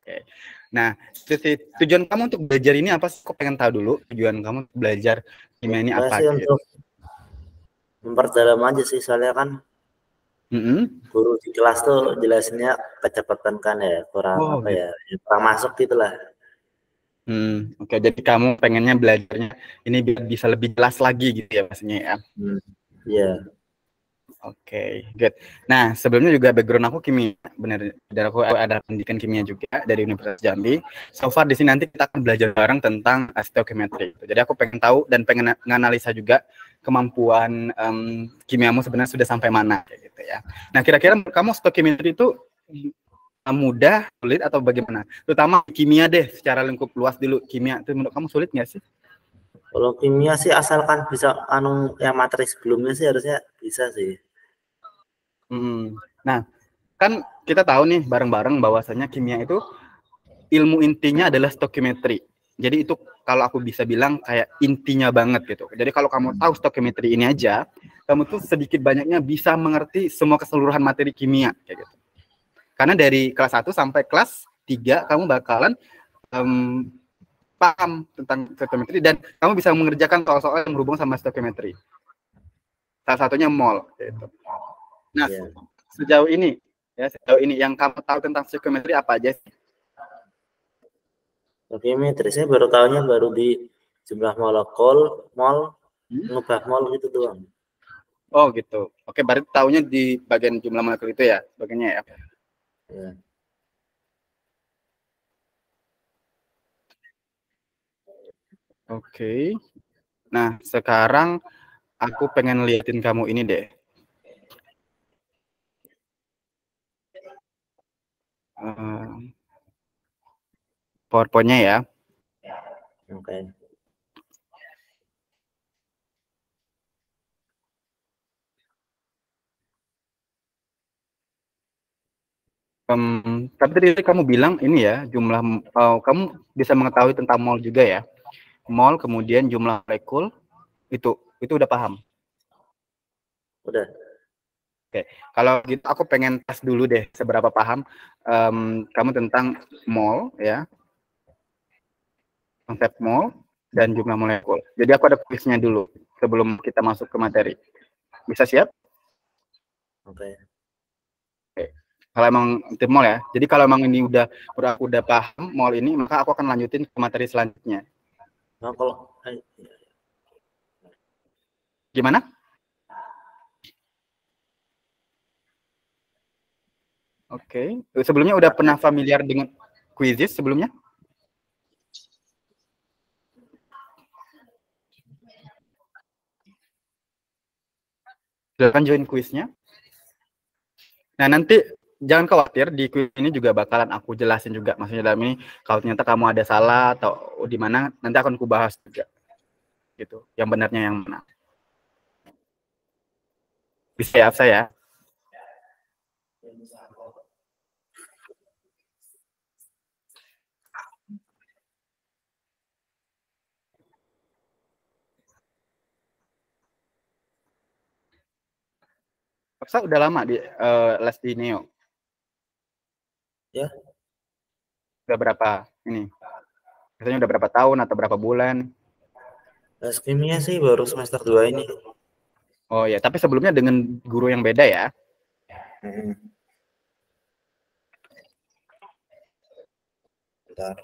Oke. Nah, tujuan kamu untuk belajar ini apa sih? Kok pengen tahu dulu tujuan kamu untuk belajar kimia ini apa Sih gitu? untuk memperdalam aja sih, soalnya kan guru di kelas tuh jelasinnya kecepatan kan ya, kurang Oh, gitu. kurang masuk gitulah. Oke. Jadi kamu pengennya belajarnya ini biar bisa lebih jelas lagi gitu ya maksudnya ya. Iya. Oke, good. Nah, sebelumnya juga background aku kimia, benar. Dan aku ada pendidikan kimia juga dari Universitas Jambi. So far di sini nanti kita akan belajar bareng tentang stoichiometry. Jadi aku pengen tahu dan pengen nganalisa juga kemampuan kimiamu sebenarnya sudah sampai mana kayak gitu ya. Nah, kira-kira kamu stoichiometry itu mudah, sulit atau bagaimana? Terutama kimia deh, secara lingkup luas dulu. Kimia itu menurut kamu sulit nggak sih? Kalau kimia sih asalkan bisa yang materi sebelumnya sih harusnya bisa sih. Nah, kan kita tahu nih bareng-bareng bahwasanya kimia itu ilmu intinya adalah stoichiometry. Jadi itu kalau aku bisa bilang kayak intinya banget gitu. Jadi kalau kamu tahu stoichiometry ini aja, kamu tuh sedikit banyaknya bisa mengerti semua keseluruhan materi kimia kayak gitu. Karena dari kelas 1 sampai kelas 3 kamu bakalan paham tentang stoichiometry dan kamu bisa mengerjakan soal-soal yang berhubungan sama stoichiometry. Salah satunya mol gitu. Nah, sejauh ini yang kamu tahu tentang stoichiometry apa aja sih? Stoichiometry saya baru tahunya baru di jumlah molekul, ngubah mol gitu doang. Oh gitu. Oke, berarti tahunya di bagian jumlah molekul itu ya, sebagainya ya. Ya. Oke. Nah, sekarang aku pengen liatin kamu ini deh. PowerPoint-nya ya. Oke. Tapi tadi kamu bilang ini ya, jumlah kamu bisa mengetahui tentang mol juga ya. Mol, kemudian jumlah molekul, itu udah paham. Udah. Oke, kalau gitu aku pengen tes dulu deh seberapa paham kamu tentang mol ya, konsep mol dan jumlah molekul. Jadi aku ada kuisnya dulu sebelum kita masuk ke materi. Bisa siap? Oke. Oke. Kalau emang itu mol ya. Jadi kalau emang ini udah paham mol ini, maka aku akan lanjutin ke materi selanjutnya. Nah, kalau Gimana? Oke. Sebelumnya udah pernah familiar dengan quizzes sebelumnya? Silahkan join quiznya. Nah, nanti jangan khawatir, di quiz ini juga bakalan aku jelasin juga. Maksudnya dalam ini, kalau ternyata kamu ada salah atau di mana, nanti akan aku bahas juga. Gitu. Yang benarnya yang mana. Bisa ya, saya? Paksa udah lama di les di Neo? Ya. Udah berapa ini? Biasanya udah berapa tahun atau berapa bulan? Les kimia sih baru semester 2 ini. Oh ya, tapi sebelumnya dengan guru yang beda ya? Bentar.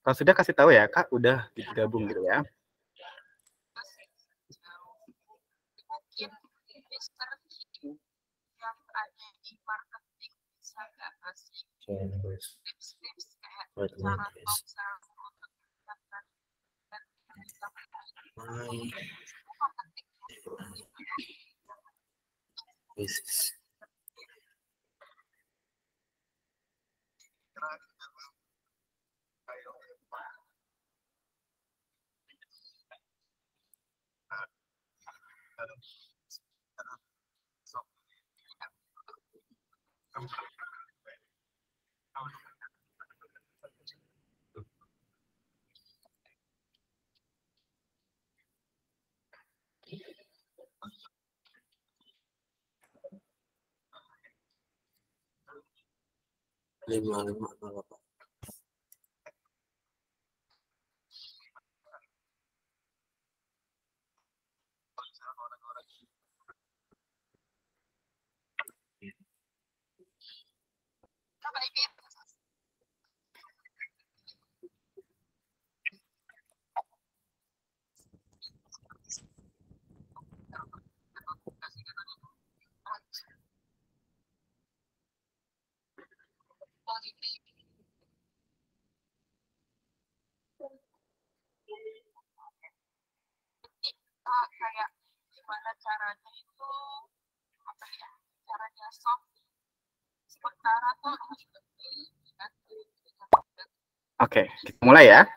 Kalau sudah kasih tahu ya, Kak, udah digabung gitu ya. 5508. Kayak gimana caranya itu apa ya, caranya soft sementara tuh Oke, kita mulai ya.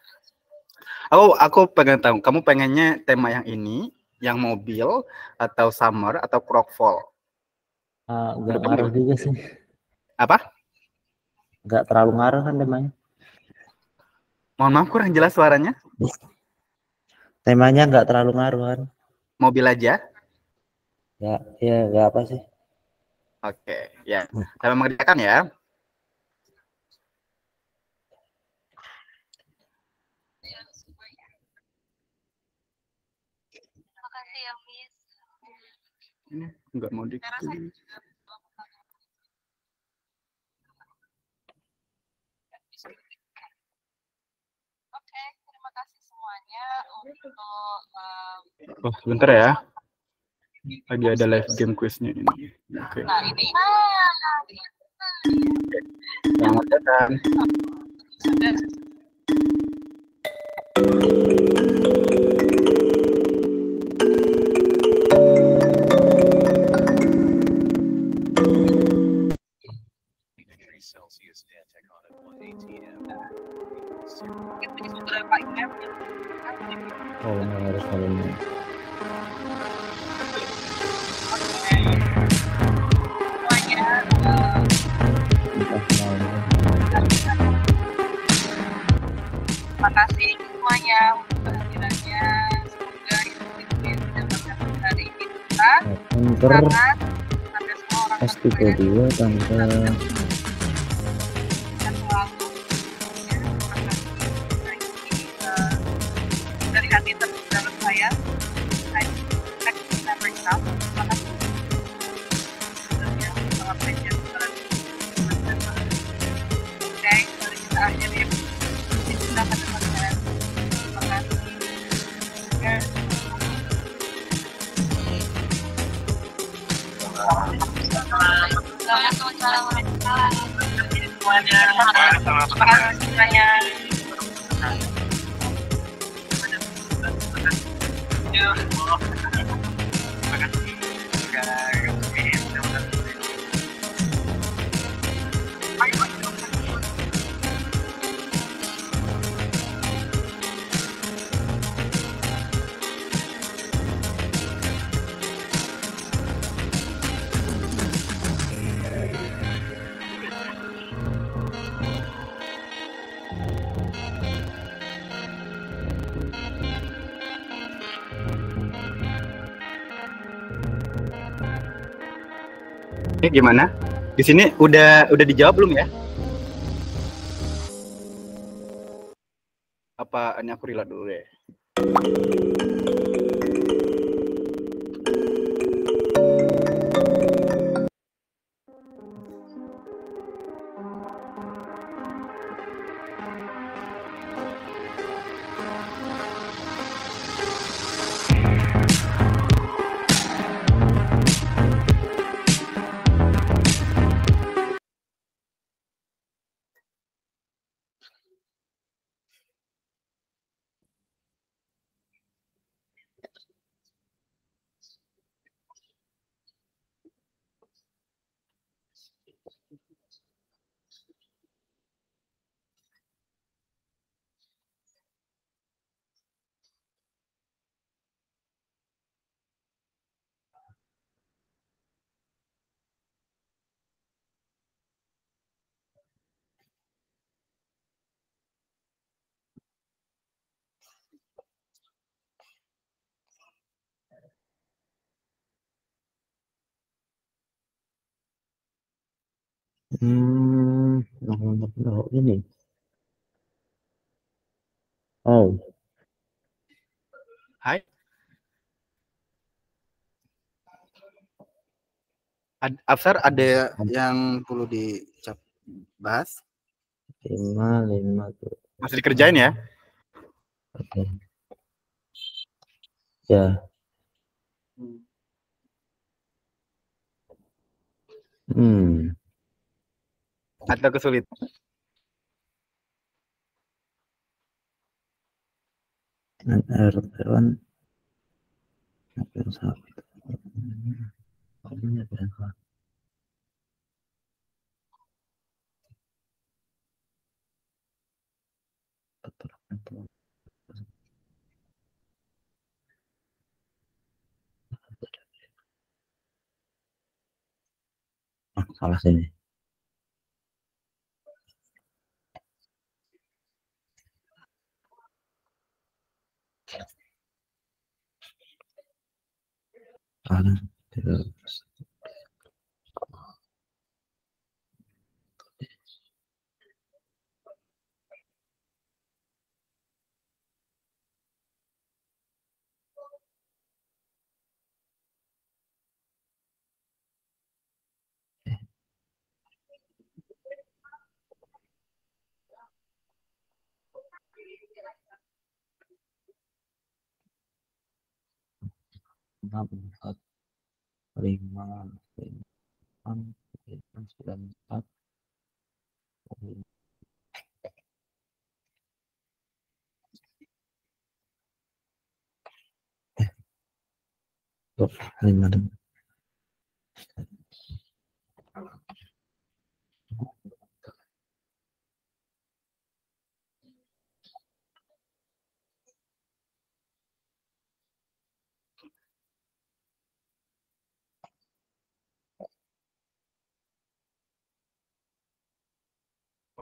Aku pengen tahu, kamu pengennya tema yang ini, yang mobil, atau summer, atau crockfall? Nggak ngaruh juga sih. Apa? Nggak terlalu ngaruh kan temanya. Mohon maaf, kurang jelas suaranya. Temanya nggak terlalu ngaruh kan. Mobil aja? Ya nggak apa sih. Oke, ya. Saya mengerjakan ya. makasih ya Miss. Ini nggak mau di. Oke, terima kasih semuanya untuk Oh, sebentar ya. Lagi ada live game quiznya ini. Oke. nah ini Selamat datang. Oh, harus kalian. terima kasih semuanya untuk kehadirannya. Semoga ilmu-ilmu yang didapatkan hari ini kita sangat sampai semua orang S32 tanggal dan selalu dari hati terdalam saya never stop. Terima kasih sudah sangat pengen oke, mari kita akhiri kita mendapatkan terima kasih. Ini gimana? Di sini udah dijawab belum ya? Apa ini aku reload dulu ya? Oh, ini. Oh, Hai. Afsar, ada yang perlu dibahas? 5 tuh. Masih dikerjain ya? Oke. Ya. Atau kesulitan? RT1 hampir sama. Ini berapa? Salah sini. Salah. Enam, 4, 5, 6, 9, 4. Tuh, 5.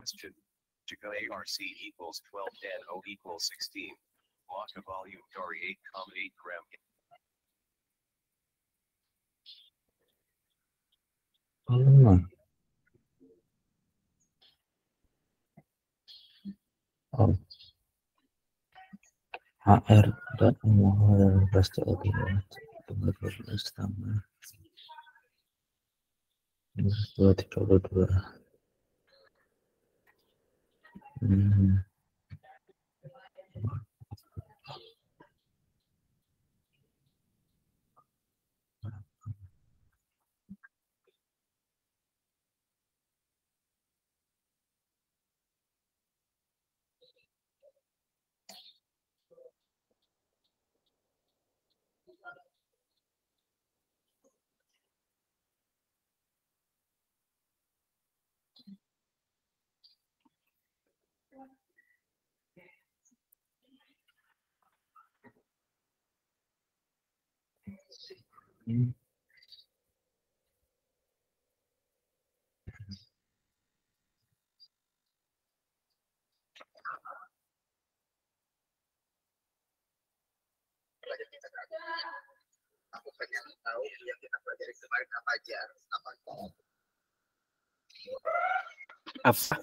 Question. Jika ARC equals 12 and O equals 16. Block of volume Dory 8,8 gram. Oh. HR dan umur pasti oke. 12 tambah 232. Aku pengen tahu yang kita pelajari kemarin apa aja. Afsar.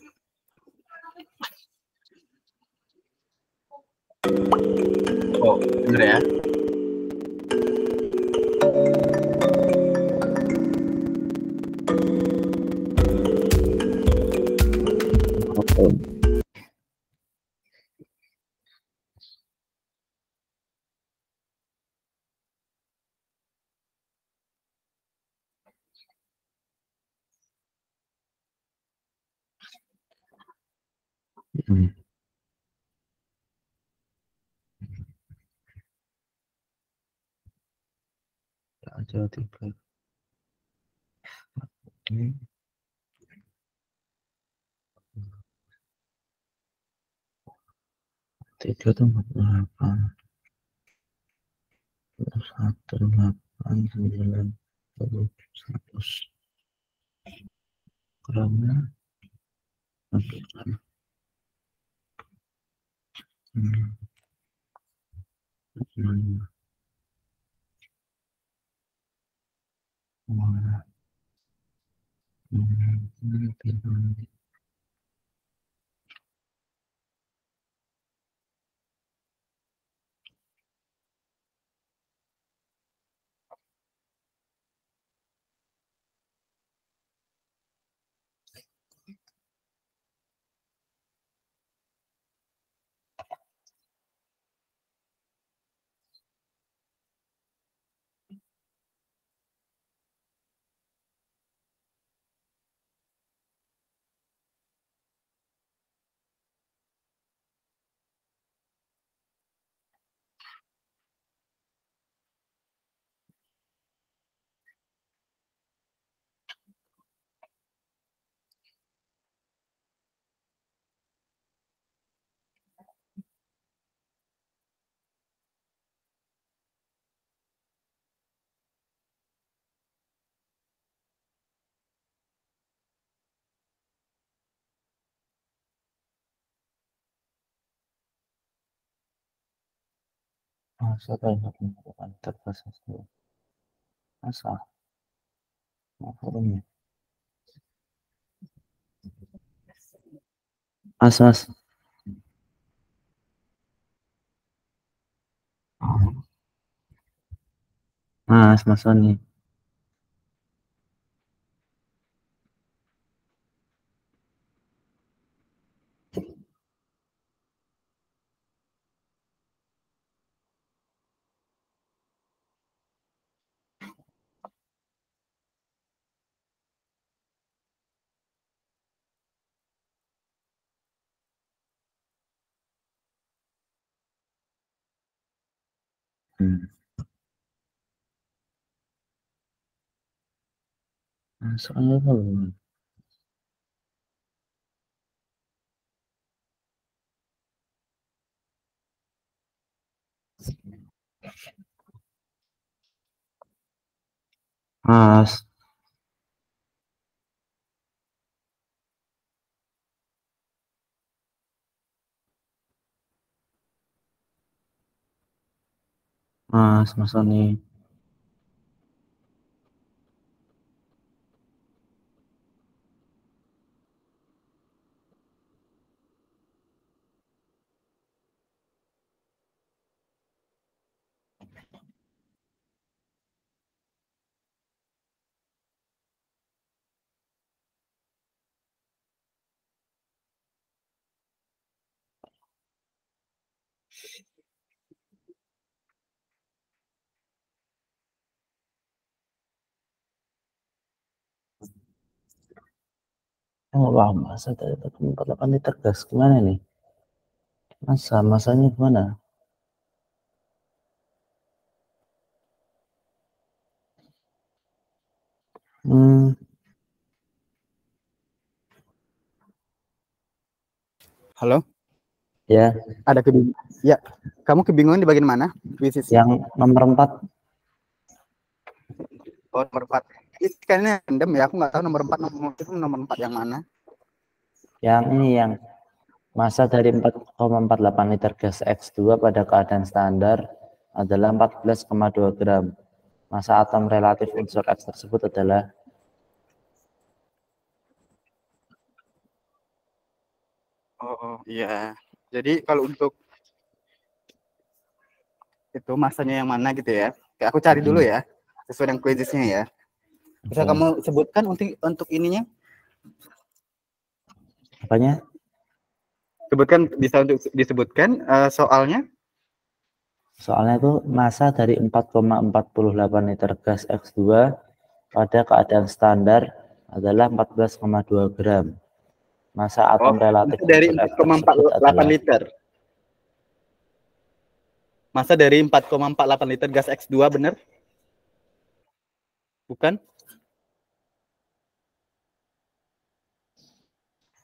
Oh, bener ya? Aja 3. Ini 3 tuh 48. 1, 8, 9, 100 gramnya hampir sama. Masa dari 1,8 liter gas X2. Masa volumenya. Mas. Mas Sony. Soalnya belum. Mas Sony. Oh, wah, masa dari 48 liter gas gimana nih? Masanya gimana? Halo? Ya, Ada kebingungan? Ya, kamu kebingungan di bagian mana? yang nomor 4. Oh, nomor 4. Ini kayaknya random ya, aku nggak tahu nomor 4 nomor 4 yang mana. Yang ini yang masa dari 4,48 liter gas X2 pada keadaan standar adalah 14,2 gram. Masa atom relatif unsur X tersebut adalah Iya. Jadi kalau untuk itu masanya yang mana gitu ya? Kayak aku cari dulu ya, sesuai dengan kuisnya ya. Bisa kamu sebutkan untuk ininya? Apanya? Sebutkan, bisa untuk disebutkan soalnya? Soalnya itu masa dari 4,48 liter gas X2 pada keadaan standar adalah 14,2 gram. Masa atom relatif dari unsur F tersebut 4,48 adalah liter. Masa dari 4,48 liter gas X2 benar? Bukan?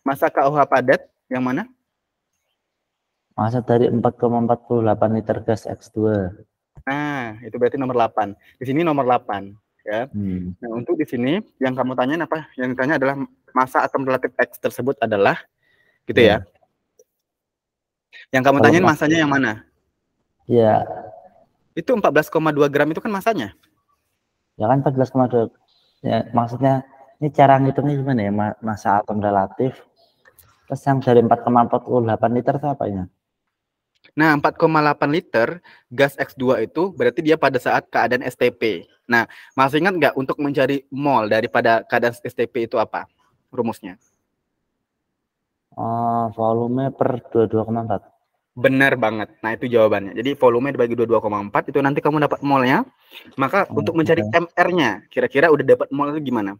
Masa KOH padat yang mana? masa dari 4,48 liter gas X2. Nah, itu berarti nomor 8. Di sini nomor 8 ya. Nah, untuk di sini yang kamu tanyain apa? Yang ditanya adalah masa atom relatif X tersebut adalah gitu ya. Yang kamu tanyain masanya yang mana? Ya. Itu 14,2 gram itu kan masanya. Ya kan 14,2. Ya, maksudnya ini cara ngitungnya gimana ya? Masa atom relatif. Terus yang dari 4,48 liter itu apanya? Nah, 4,8 liter gas X2 itu berarti dia pada saat keadaan STP. Nah, masih ingat nggak untuk mencari mol daripada keadaan STP itu apa rumusnya? Volume per 22,4. Benar banget. Nah, itu jawabannya. Jadi volume dibagi 22,4 itu nanti kamu dapat molnya. Maka untuk mencari MR-nya, kira-kira udah dapat mol itu gimana?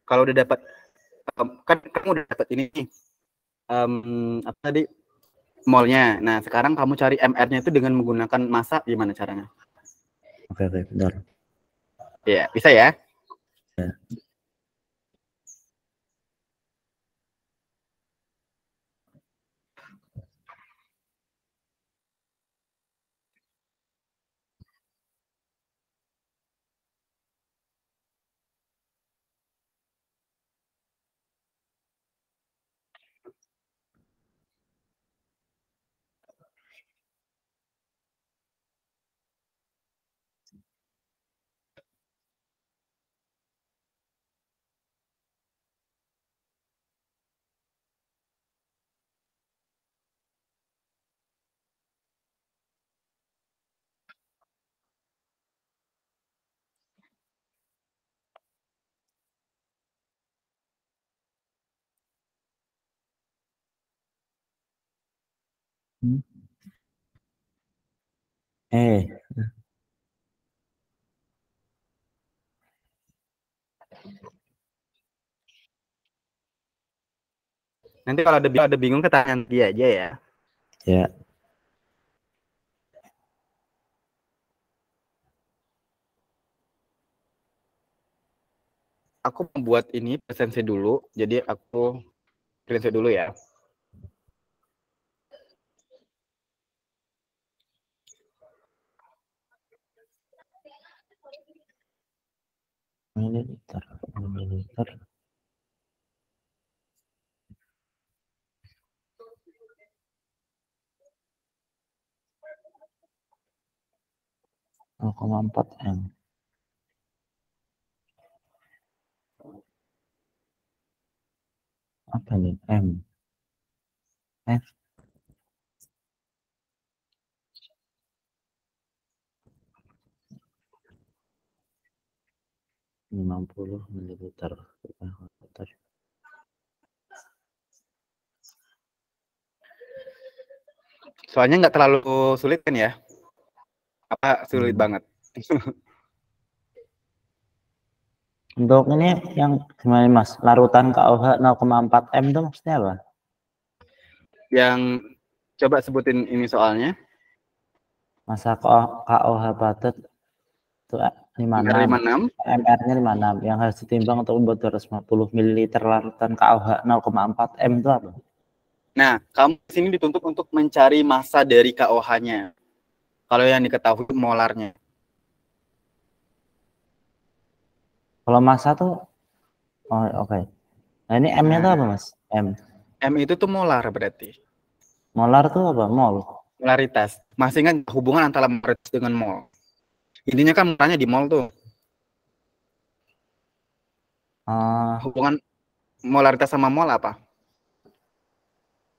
Kalau udah dapat, kan kamu udah dapat ini apa tadi molnya. Nah, sekarang kamu cari MR-nya itu dengan menggunakan massa, gimana caranya? Oke, bentar. Ya, bisa ya? Ya. Nanti kalau ada bingung ketanya dia aja ya. Ya. Aku membuat ini presensi dulu, jadi aku screenshot dulu ya. Mililiter. Nol koma 4 M. Apa nih? M. F. 50 mililiter. Soalnya nggak terlalu sulit kan ya? Apa sulit banget? Untuk ini yang gimana Mas? Larutan KOH 0,4 M itu maksudnya apa? Yang coba sebutin ini soalnya. Masa KOH padat itu 56, 56. MR-nya 56. Yang harus ditimbang untuk membuat 250 ml larutan KOH 0,4 M itu apa? Nah, kamu di sini dituntut untuk mencari massa dari KOH-nya. Kalau yang diketahui molarnya. Kalau massa tuh, oh oke. Nah ini M-nya tuh apa Mas? M. M itu tuh molar berarti. Molar tuh apa? Mol. Molaritas. Masih ingat hubungan antara molaritas dengan mol. Intinya kan molarnya di mol tuh. Hubungan molaritas sama mol apa?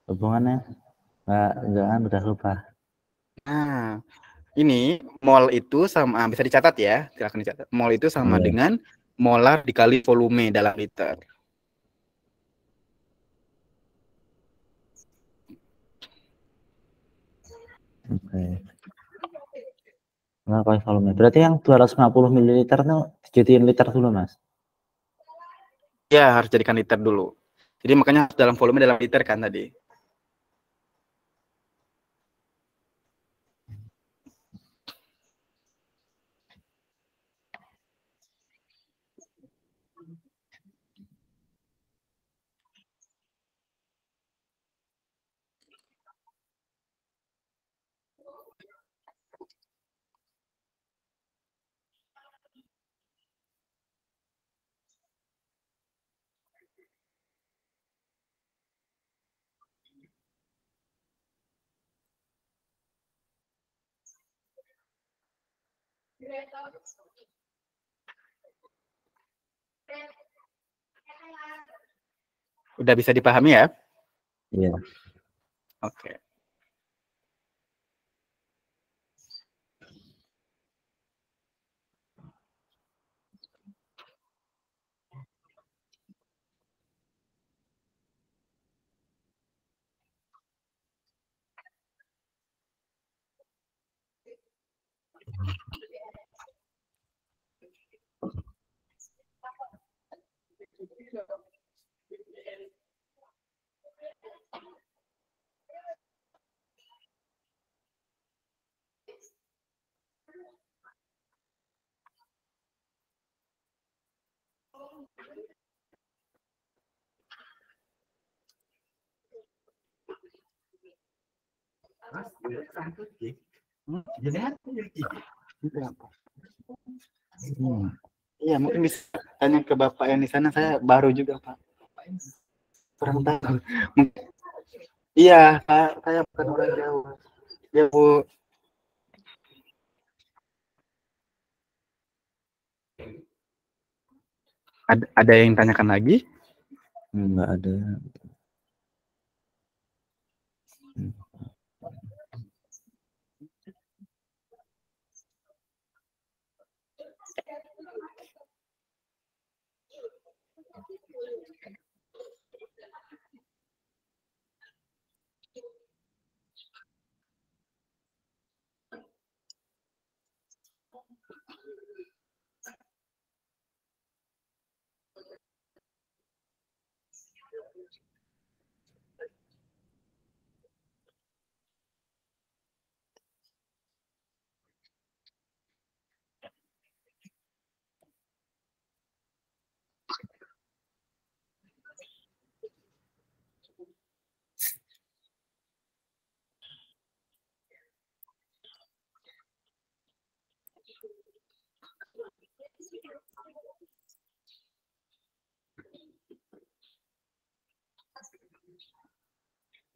Hubungannya? Jangan udah lupa. Nah, ini mol itu sama, bisa dicatat ya, silakan dicatat. Mol itu sama dengan molar dikali volume dalam liter. Oke. Nah, kali volume. Berarti yang 250 ml itu dijadiin liter dulu, Mas? Ya, harus jadikan liter dulu. Jadi makanya dalam volume dalam liter kan tadi. Udah bisa dipahami ya? Iya. Oke. Iya, mungkin bisa tanya ke Bapak yang di sana, saya baru juga, Pak. Kurang tahu. Iya, saya bukan orang Jawa. Ya, Bu. Ada yang tanyakan lagi? Enggak ada.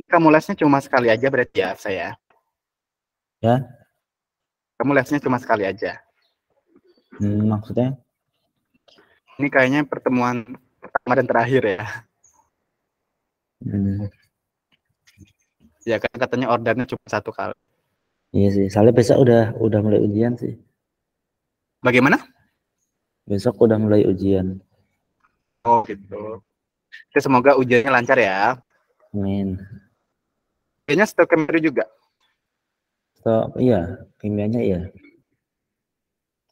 Kamu lesnya cuma sekali aja berarti ya, saya. Ya, Kamu lesnya cuma sekali aja. maksudnya? Ini kayaknya pertemuan pertama dan terakhir ya. Hmm, Ya kan katanya ordernya cuma satu kali. iya sih, soalnya besok udah mulai ujian sih. Bagaimana? Besok udah mulai ujian. Oh gitu. Oke, semoga ujiannya lancar ya. Amin. Kayaknya stoichiometry juga. So, iya, kimianya iya.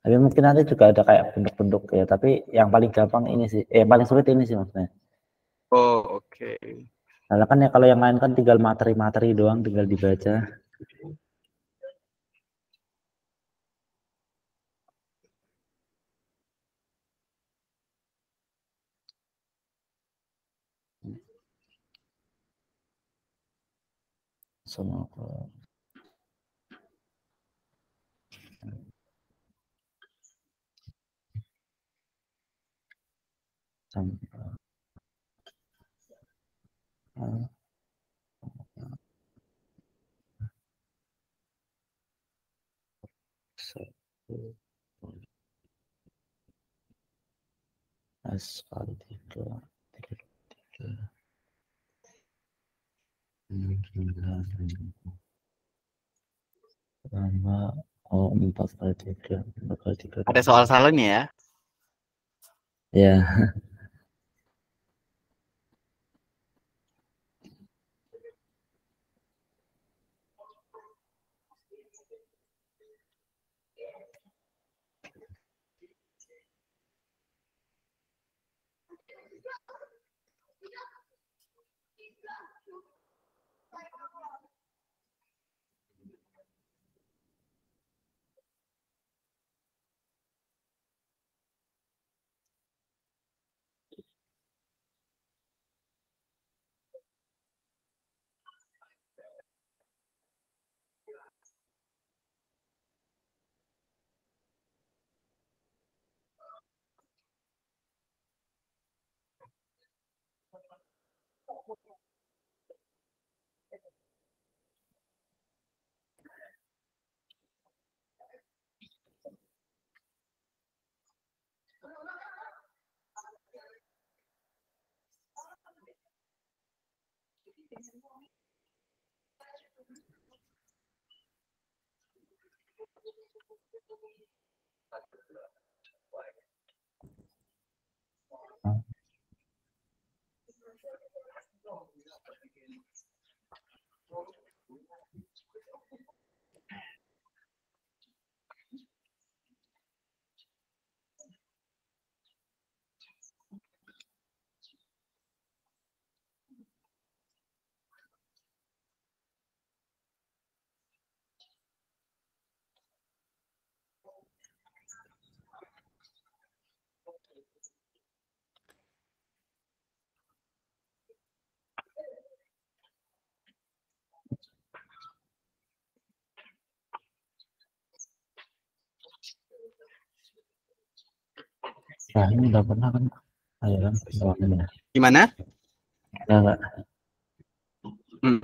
Tapi mungkin nanti juga ada kayak bentuk-bentuk ya, tapi yang paling gampang ini sih, yang paling sulit ini sih maksudnya. Oh oke. Karena kan ya kalau yang lain kan tinggal materi-materi doang, tinggal dibaca. Semua sampai sekali tiga tambah empat kali tiga Ada soal salah nih ya. ya. Nah, ini udah pernah kan? Ayo kan, doain ya. Gimana? Enggak. Hmm.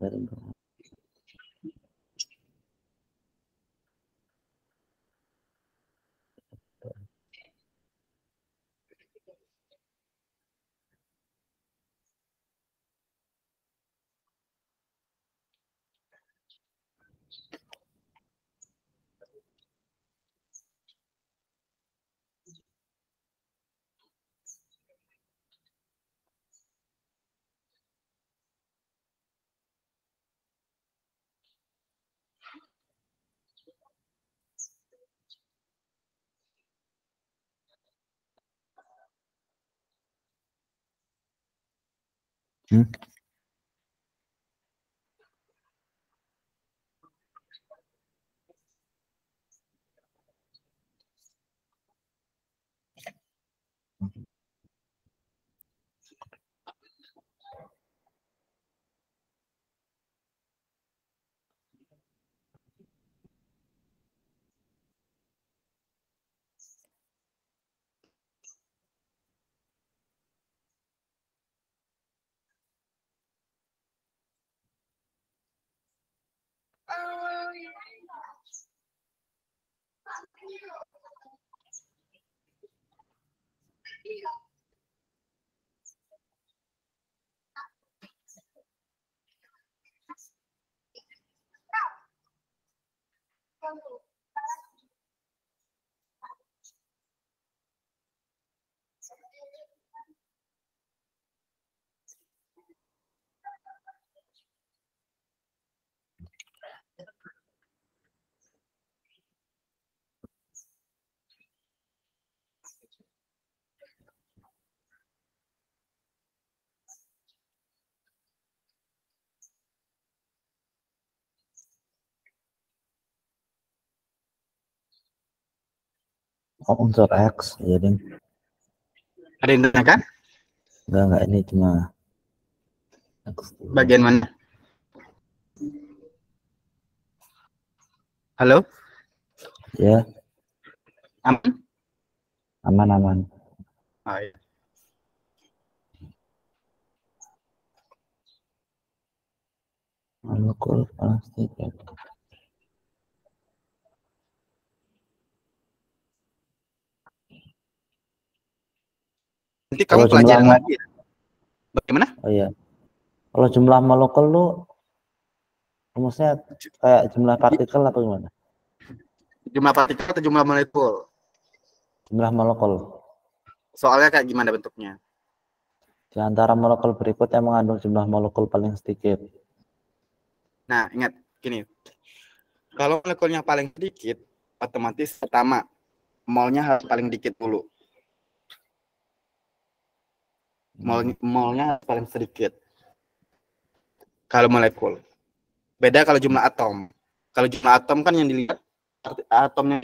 Dari hmm? Oh, unsur X, ya ding. Ada yang ditanyakan? Enggak, ini cuma X. Bagian mana? Halo? Ya, Aman? aman. Oh, iya. Molekul plastik. Nanti kamu Kalau pelajarin jumlah lagi ya? Bagaimana? Oh iya. Kalau jumlah molekul lu rumusnya kayak jumlah partikel apa gimana? Jumlah partikel atau jumlah molekul? Jumlah molekul. Soalnya kayak gimana bentuknya? Di antara molekul berikut yang mengandung jumlah molekul paling sedikit. Nah, ingat gini. Kalau molekulnya paling sedikit, otomatis pertama molnya harus paling dikit dulu. Molnya harus paling sedikit. Kalau molekul. Beda kalau jumlah atom. Kalau jumlah atom kan yang dilihat atomnya.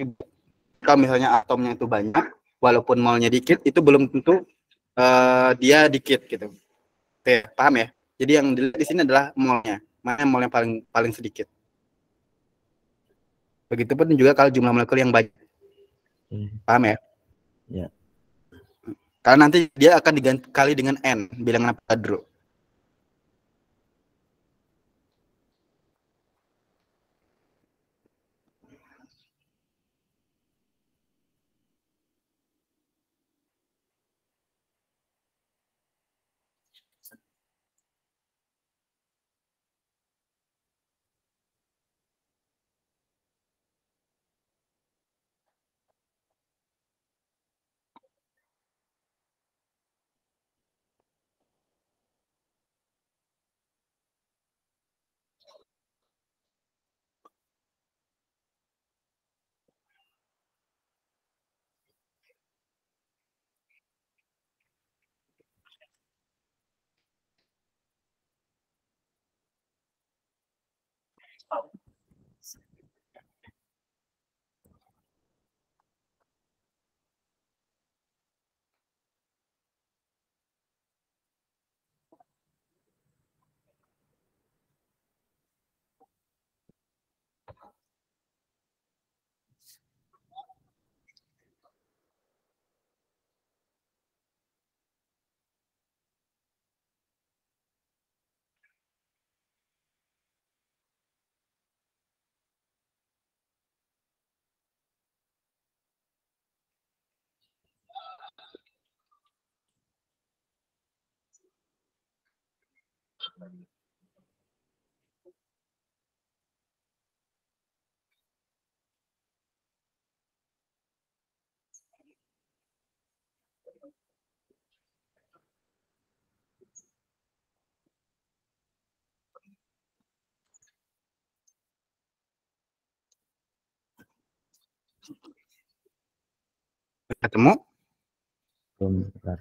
Kalau misalnya atomnya itu banyak, walaupun molnya dikit, itu belum tentu dia dikit gitu. Oke, paham ya? Jadi yang dilihat di sini adalah molnya. Mana mol yang paling sedikit. Begitupun juga kalau jumlah molekul yang banyak. Paham ya? Ya. Karena nanti dia akan dikali dengan N, bilangan Avogadro. Ketemu? Belum bentar.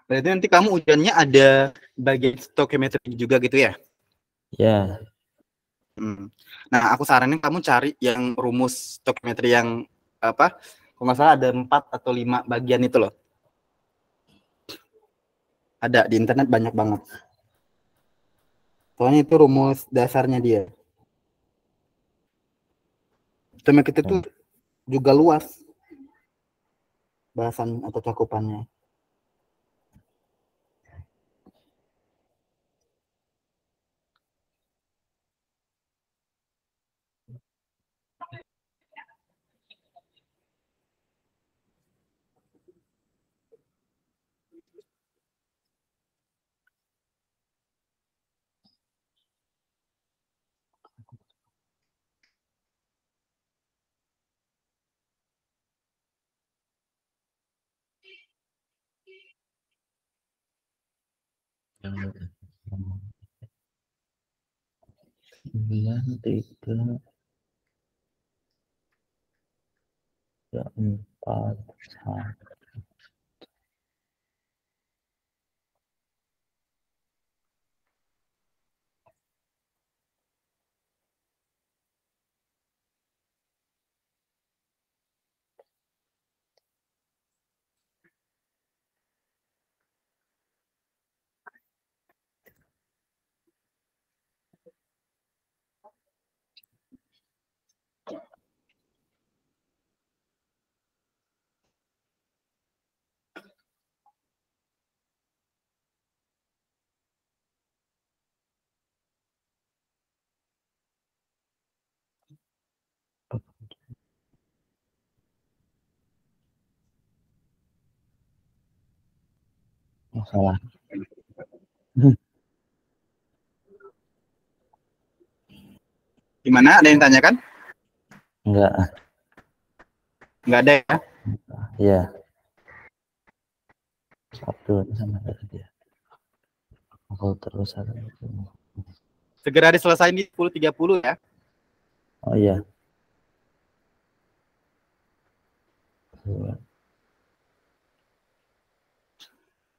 Berarti nanti kamu ujiannya ada bagian stoichiometry juga gitu ya? Ya. Nah, aku saranin kamu cari yang rumus stoichiometry yang apa? Kalau nggak salah ada 4 atau 5 bagian itu loh. Ada di internet banyak banget. Soalnya itu rumus dasarnya dia. Stoichiometry itu juga luas bahasan atau cakupannya. Sembilan tiga empat satu. Salah. Gimana? Ada yang tanyakan? Enggak. Nggak ada ya? Ya. Satu sama tadi ya. Aku terus ada. Segera diselesaikan di 10.30 ya. Oh iya.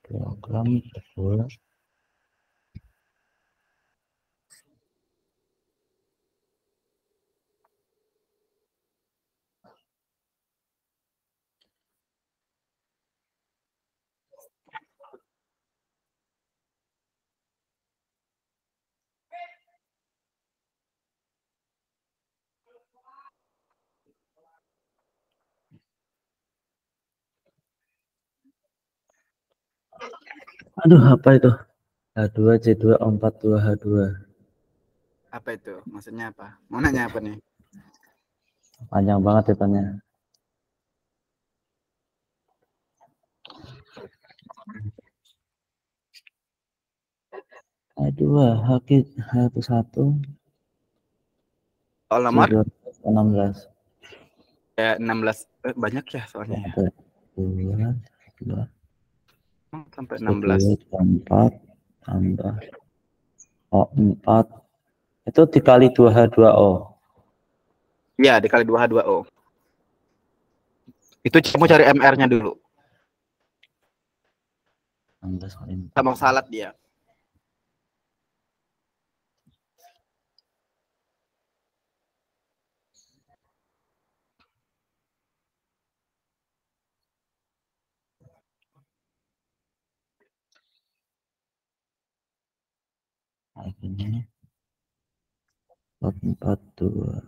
Kilogram per Aduh, apa itu? H2, C2, O4, 2, H2. Apa itu? Maksudnya apa? Mau nanya apa nih? Panjang banget hitungnya. H2, H1, Soal nomor? C2, 16. Ya, 16. Banyak ya soalnya ya. 2, 2, Sampai C2, 16. 4, tambah O4. Itu dikali 2H2O. Iya, dikali 2H2O. Itu kamu cari MR-nya dulu. 16 kali 4. Sama salat dia. Akhirnya 4, 2,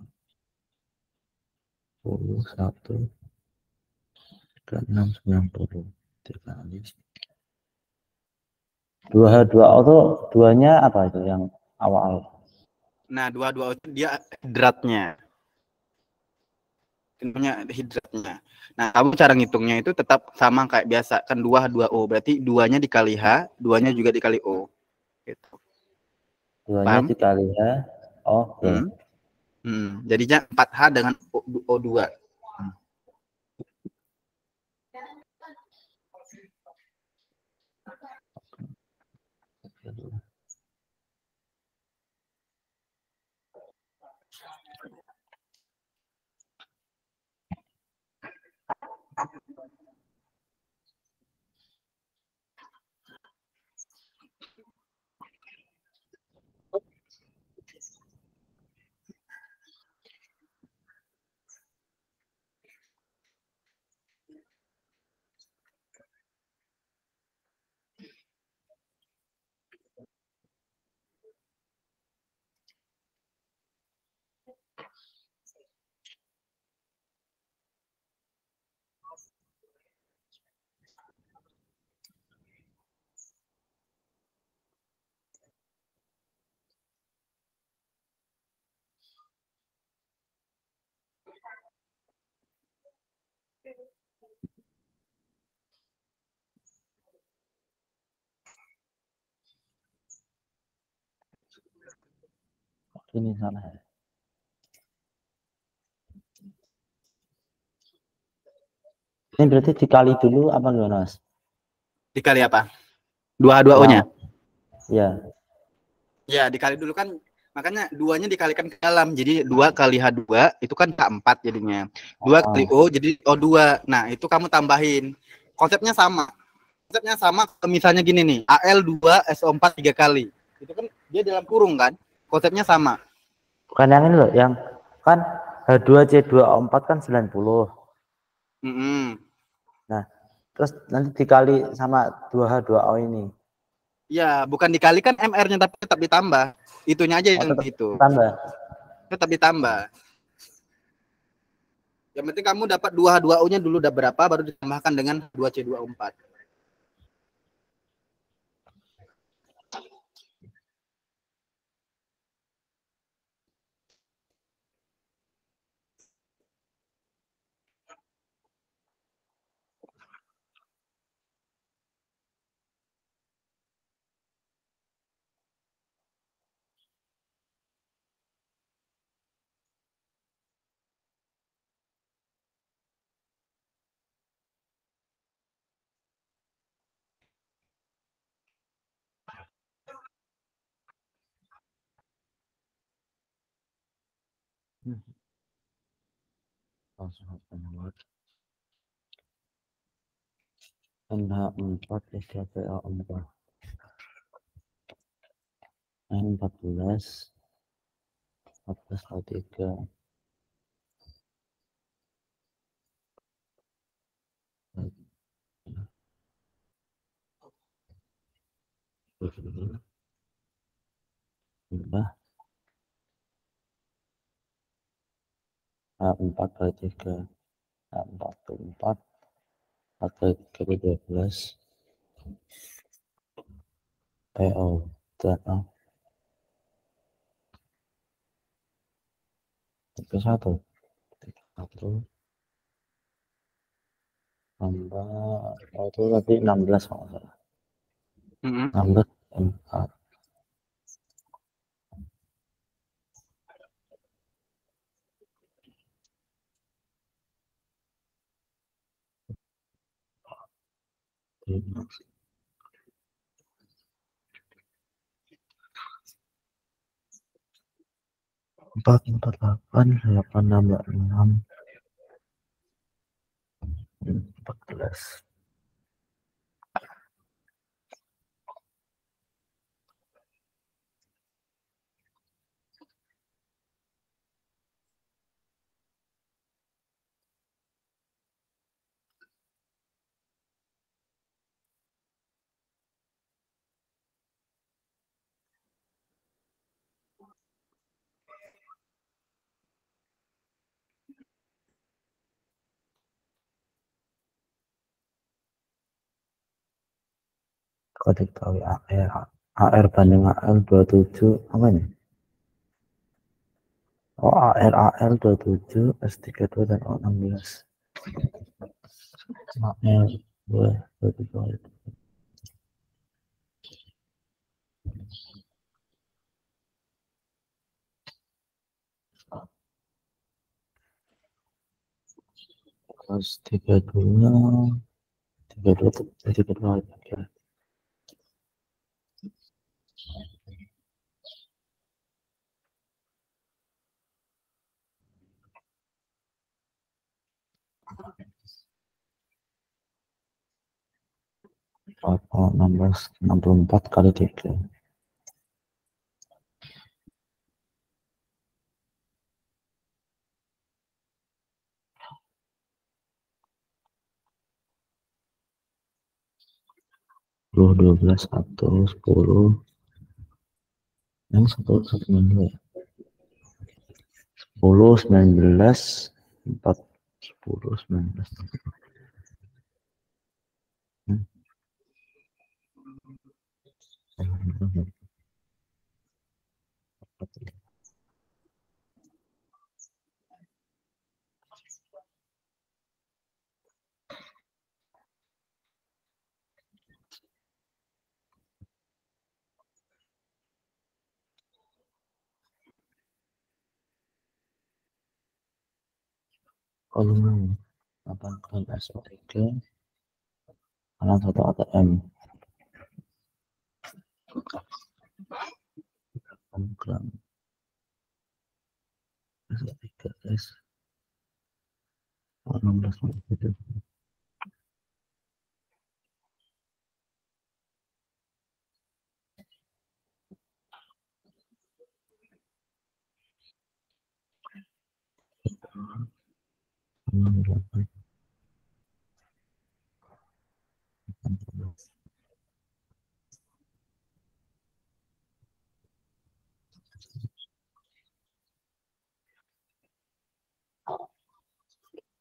10, 1, 6, 90. Dikali 2H2O tuh duanya apa itu yang awal? Nah, 2H2O itu dia hidratnya. Intinya hidratnya. Nah, kamu cara ngitungnya itu tetap sama kayak biasa. Kan 2H2O. Berarti 2-nya dikali H, 2-nya juga dikali O. Gitu. Duanya Paham? dikali H. Oke. Jadinya 4H dengan O2. Ini salah ya. Ini berarti dikali dulu apa enggak, Mas? Dikali apa? 2H2O-nya. Ya. Ya, dikali dulu kan, makanya 2-nya dikalikan ke dalam. Jadi 2 kali H2 itu kan K4 jadinya. 2 kali O jadi O2. Nah, itu kamu tambahin. Konsepnya sama. Konsepnya sama, misalnya gini nih, Al2SO4 3 kali. Itu kan dia dalam kurung kan? Konsepnya sama. Bukan yang ini loh, yang kan H2C2O4 kan 90. Nah, terus nanti dikali sama 2H2O ini. Ya, bukan dikalikan MR-nya tapi tetap ditambah. Itunya aja yang tetap itu. ditambah. Tetap ditambah. Yang penting kamu dapat 2H2O-nya dulu udah berapa, baru ditambahkan dengan 2C2O4. NH4 3PO4 N14 14O3 tambah H4 kali 3 H44 4 kali 3 12 PO dan ke 1 tambah itu tadi 16 kalau nggak salah. 16 4 448 866 14 kau diketahui AR banding AL 27 apa ini? Oh, AR 27 S32 dan O16 AR 27 32 32 oke. Oh, 64 kali 3 10 12 1 10 yang 1 1 ya 10 19 4 10 19 kolom 8 kali SO3 kanan 1 ATM gram S3S 16 gitu.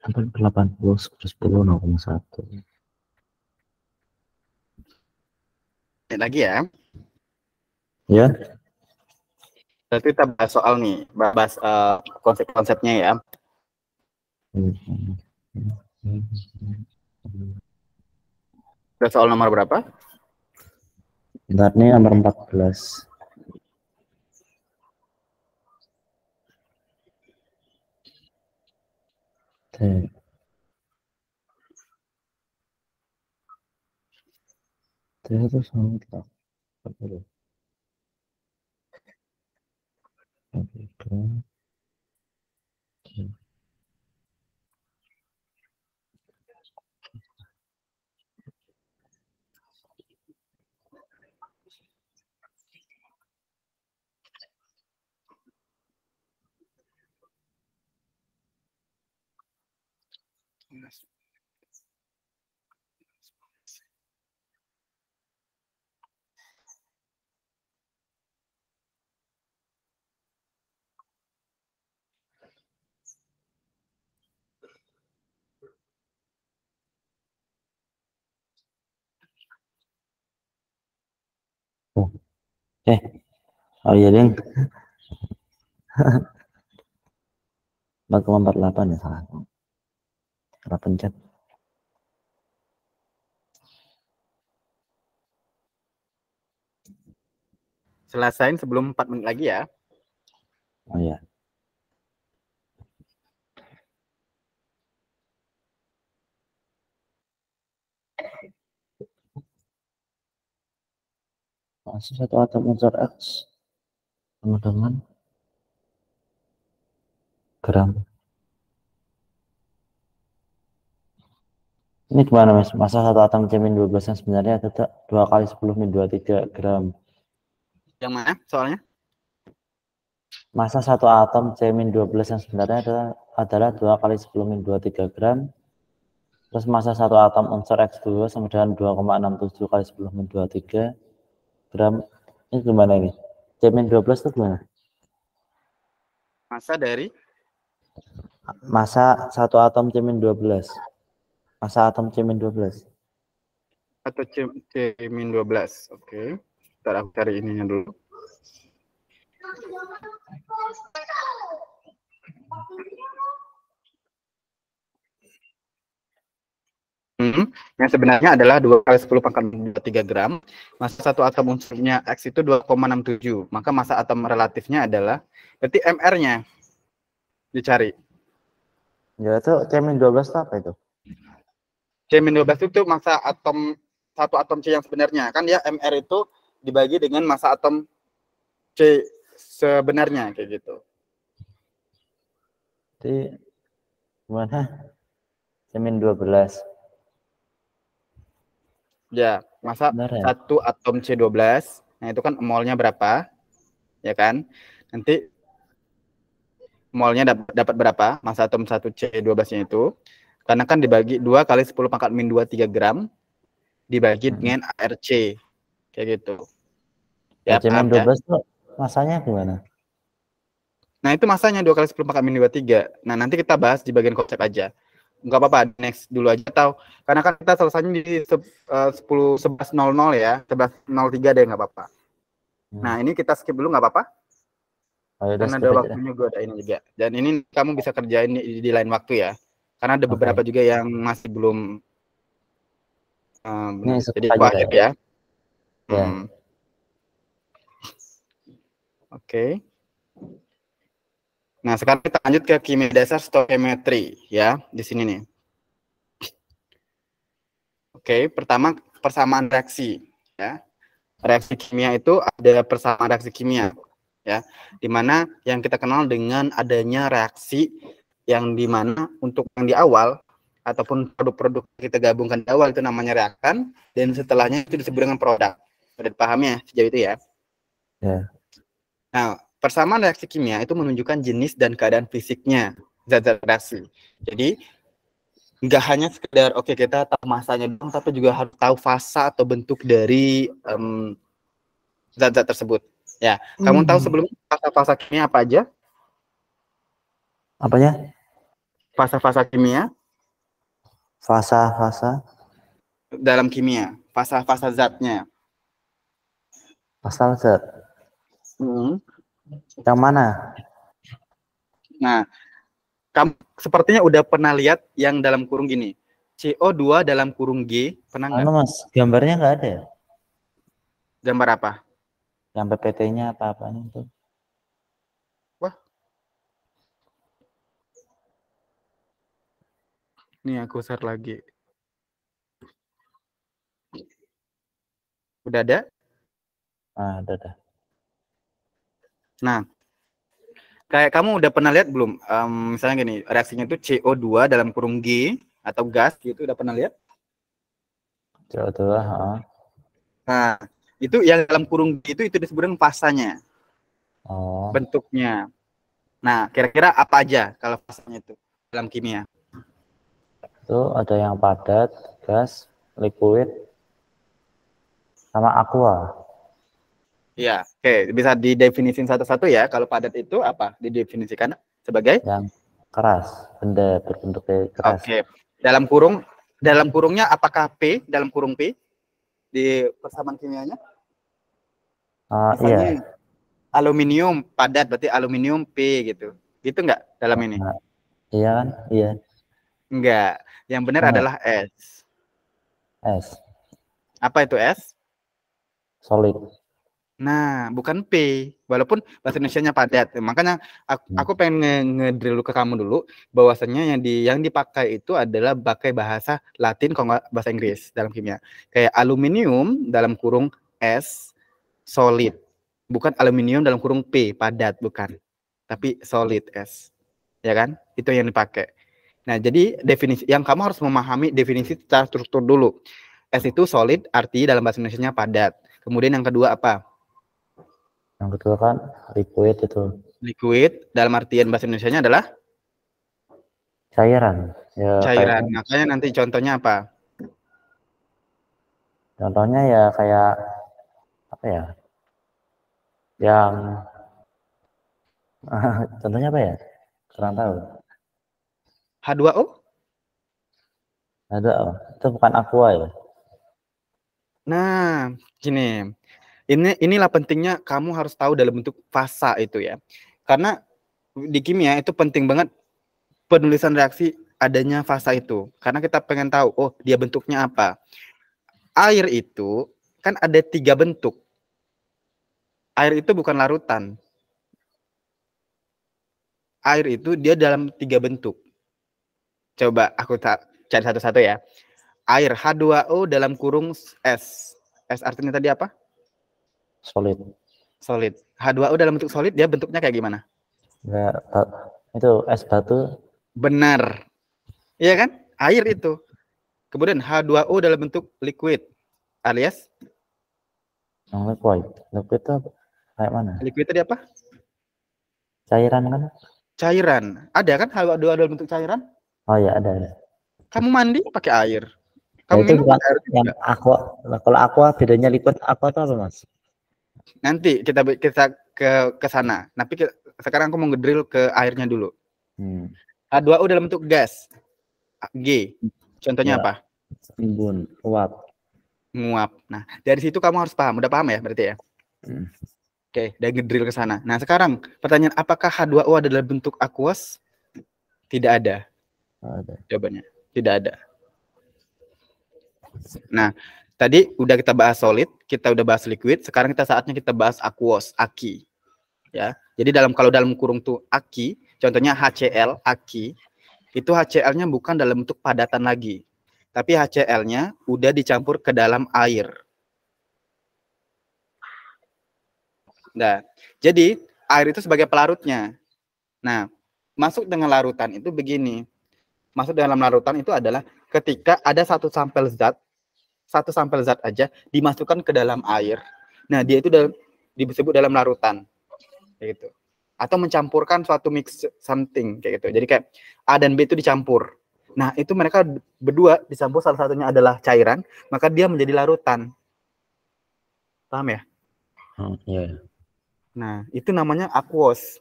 Hampir 80 10 0,1. Lagi ya. Ya. Berarti kita bahas soal nih, bahas konsep-konsepnya ya. Udah soal nomor berapa? Bentar, nih nomor 14. T. T itu sama kita. Oh, oh iya ding. 4,48 ya salah. Salah pencet. Selesain sebelum 4 menit lagi ya. Oh iya. Masih satu atom unsur X sama dengan gram. Ini gimana mas? Masa satu atom C-12 yang sebenarnya tetap 2 kali 10-23 gram. Yang mana soalnya? Masa satu atom C-12 yang sebenarnya adalah 2 kali 10-23 gram. Terus masa satu atom unsur X2 sama dengan 2,67 kali 10-23 gram. Ini gimana ini? C-12 itu gimana? Masa dari? Masa satu atom C-12. Masa atom C-12. Atau C-12. Oke. Ntar aku cari ininya dulu. Yang sebenarnya adalah 2 kali 10 pangkat 3 gram. Masa satu atom unsurnya X itu 2,67. Maka masa atom relatifnya adalah, berarti MR-nya dicari. Ya itu C-12 itu apa itu? C-12 itu masa atom, satu atom C yang sebenarnya. Kan ya MR itu dibagi dengan masa atom C sebenarnya, kayak gitu. Jadi gimana? C-12. Ya, masa Benar ya? satu atom C12, nah itu kan molnya berapa? Ya kan? Nanti molnya dapat berapa? Masa atom 1 C12-nya itu. Karena kan dibagi 2 kali 10 pangkat min 23 gram dibagi dengan ARC. Kayak gitu. Ya, paham ya? C-12 itu masanya gimana? Nah, itu masanya 2 kali 10 pangkat min 23. Nah, nanti kita bahas di bagian konsep aja. Enggak apa-apa, next dulu aja tahu. Karena kan kita selesainya di 11.00 ya, 11.03 deh, nggak apa-apa. Nah, ini kita skip dulu nggak apa-apa? Oh, ya, Karena ada waktunya gue ada ini juga. Dan ini kamu bisa kerjain di lain waktu ya. Karena ada beberapa juga yang masih belum. Jadi aku akhir ya. Oke. Nah, sekarang kita lanjut ke kimia dasar stoichiometry ya, di sini nih. Oke, pertama persamaan reaksi ya. Reaksi kimia itu ada persamaan reaksi kimia, ya, dimana yang kita kenal dengan adanya reaksi yang dimana untuk yang di awal ataupun produk-produk kita gabungkan di awal itu namanya reakan, dan setelahnya itu disebut dengan produk. Udah dipahami ya sejauh itu ya? Ya. Nah, persamaan reaksi kimia itu menunjukkan jenis dan keadaan fisiknya zat-zat reaksi. Jadi nggak hanya sekedar oke kita tahu masanya doang, tapi juga harus tahu fase atau bentuk dari zat-zat tersebut. Ya, kamu tahu sebelumnya fase-fase kimia apa aja? Apanya? Fase-fase kimia Fasa dalam kimia, fase-fase zatnya. pasal zat. Yang mana? Nah, kamu sepertinya udah pernah lihat yang dalam kurung gini, CO2 dalam kurung G, pernah nggak? Mas, gambarnya nggak ada ya? Gambar apa? Yang PPT-nya apa-apanya itu? Wah, nih aku share lagi. Udah ada? Ada. Nah, kayak kamu udah pernah lihat belum? Misalnya gini, reaksinya itu CO2 dalam kurung G atau gas gitu, udah pernah lihat? CO2, Nah, itu yang dalam kurung G itu disebut dengan fasanya, Oh, bentuknya. Nah, kira-kira apa aja kalau fasanya itu dalam kimia? itu ada yang padat, gas, liquid, sama aqua. Iya, oke, bisa didefinisin satu-satu ya. Kalau padat itu apa? Didefinisikan sebagai? Yang keras, benda berbentuk keras. Oke. Dalam kurungnya apakah P dalam kurung P di persamaan kimianya? Misalnya Iya. aluminium padat berarti aluminium P gitu. Gitu enggak dalam ini? Iya kan? Iya. Enggak. Yang benar adalah S. S. Apa itu S? Solid. Nah, bukan P, walaupun bahasa Indonesianya padat. Makanya aku pengen ngedrill ke kamu dulu bahwasanya yang dipakai itu adalah pakai bahasa Latin kalau nggak bahasa Inggris dalam kimia. Kayak aluminium dalam kurung S solid. Bukan aluminium dalam kurung P padat, bukan. Tapi solid S. Ya kan? Itu yang dipakai. Nah, jadi definisi yang kamu harus memahami definisi secara struktur dulu. S itu solid, arti dalam bahasa Indonesianya padat. Kemudian yang kedua apa? Yang kedua kan liquid itu. Liquid dalam artian bahasa Indonesianya adalah Cairan. Ya, cairan. kayaknya, Makanya nanti contohnya apa? contohnya ya kayak apa ya? Yang contohnya apa ya? Kurang tahu. H2O? Ada, itu bukan aqua ya? Nah, gini. Inilah pentingnya kamu harus tahu dalam bentuk fasa itu ya. Karena di kimia itu penting banget penulisan reaksi adanya fasa itu. Karena kita pengen tahu, oh dia bentuknya apa. Air itu kan ada 3 bentuk. Air itu bukan larutan. Air itu dia dalam 3 bentuk. Coba aku cari satu-satu ya. Air H2O dalam kurung S. S artinya tadi apa? Solid. Solid. H2O dalam bentuk solid dia bentuknya kayak gimana? Enggak, itu es batu. Benar. Iya kan? Air itu. Kemudian H2O dalam bentuk liquid. Alias? Yang liquid. Liquid itu kayak mana? Liquid tadi apa? Cairan kan? Cairan. Ada kan H2O dalam bentuk cairan? Oh ya, ada. Kamu mandi pakai air. Nah, Kamu itu minum bukan pakai air juga. yang aqua. Nah, kalau aqua bedanya liquid aqua itu apa, Mas? Nanti kita ke sana. Tapi sekarang aku mau ngedrill ke airnya dulu. H2O dalam bentuk gas. G. Contohnya Ya. apa? Embun, uap. Nguap. Nah, dari situ kamu harus paham. Udah paham ya berarti ya? Oke, udah ngedrill ke sana. Nah, sekarang pertanyaan, apakah H2O adalah bentuk aqueous? Tidak ada. Ada. Jawabannya tidak ada. Nah, tadi udah kita bahas solid, kita udah bahas liquid, sekarang saatnya kita bahas aqueous, aki. Ya. Jadi kalau dalam kurung tuh aki, contohnya HCl, aki, itu HCl-nya bukan dalam bentuk padatan lagi. Tapi HCl-nya udah dicampur ke dalam air. Nah, jadi air itu sebagai pelarutnya. Nah, masuk dengan larutan itu begini. Masuk dalam larutan itu adalah ketika ada satu sampel zat aja dimasukkan ke dalam air. Nah, dia itu disebut dalam larutan. Kayak gitu. Atau mencampurkan suatu mix something kayak gitu. Jadi kayak A dan B itu dicampur. Nah, itu mereka berdua dicampur, salah satunya adalah cairan, maka dia menjadi larutan. Paham ya? Oh, iya. Nah, itu namanya aqueous.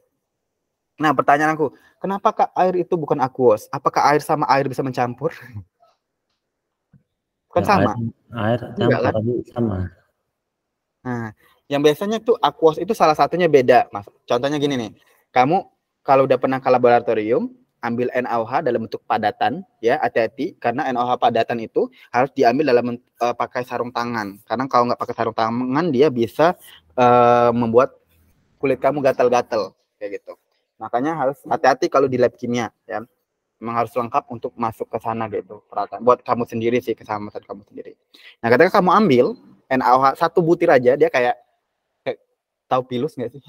Nah, pertanyaan aku, kenapa air itu bukan aqueous? Apakah air sama air bisa mencampur? Kan Ya, sama. air Enggak campur kan? tapi sama. Nah, yang biasanya tuh aqueous itu salah satunya beda, Mas. Contohnya gini nih. Kamu kalau udah pernah ke laboratorium, ambil NaOH dalam bentuk padatan, ya, hati-hati karena NaOH padatan itu harus diambil dalam pakai sarung tangan. Karena kalau nggak pakai sarung tangan, dia bisa membuat kulit kamu gatal-gatal kayak gitu. Makanya harus hati-hati kalau di lab kimia, ya. Memang harus lengkap untuk masuk ke sana gitu, peralatan buat kamu sendiri sih, keselamatan kamu sendiri. Nah, ketika kamu ambil NaOH satu butir aja, dia kayak tahu pilus nggak sih?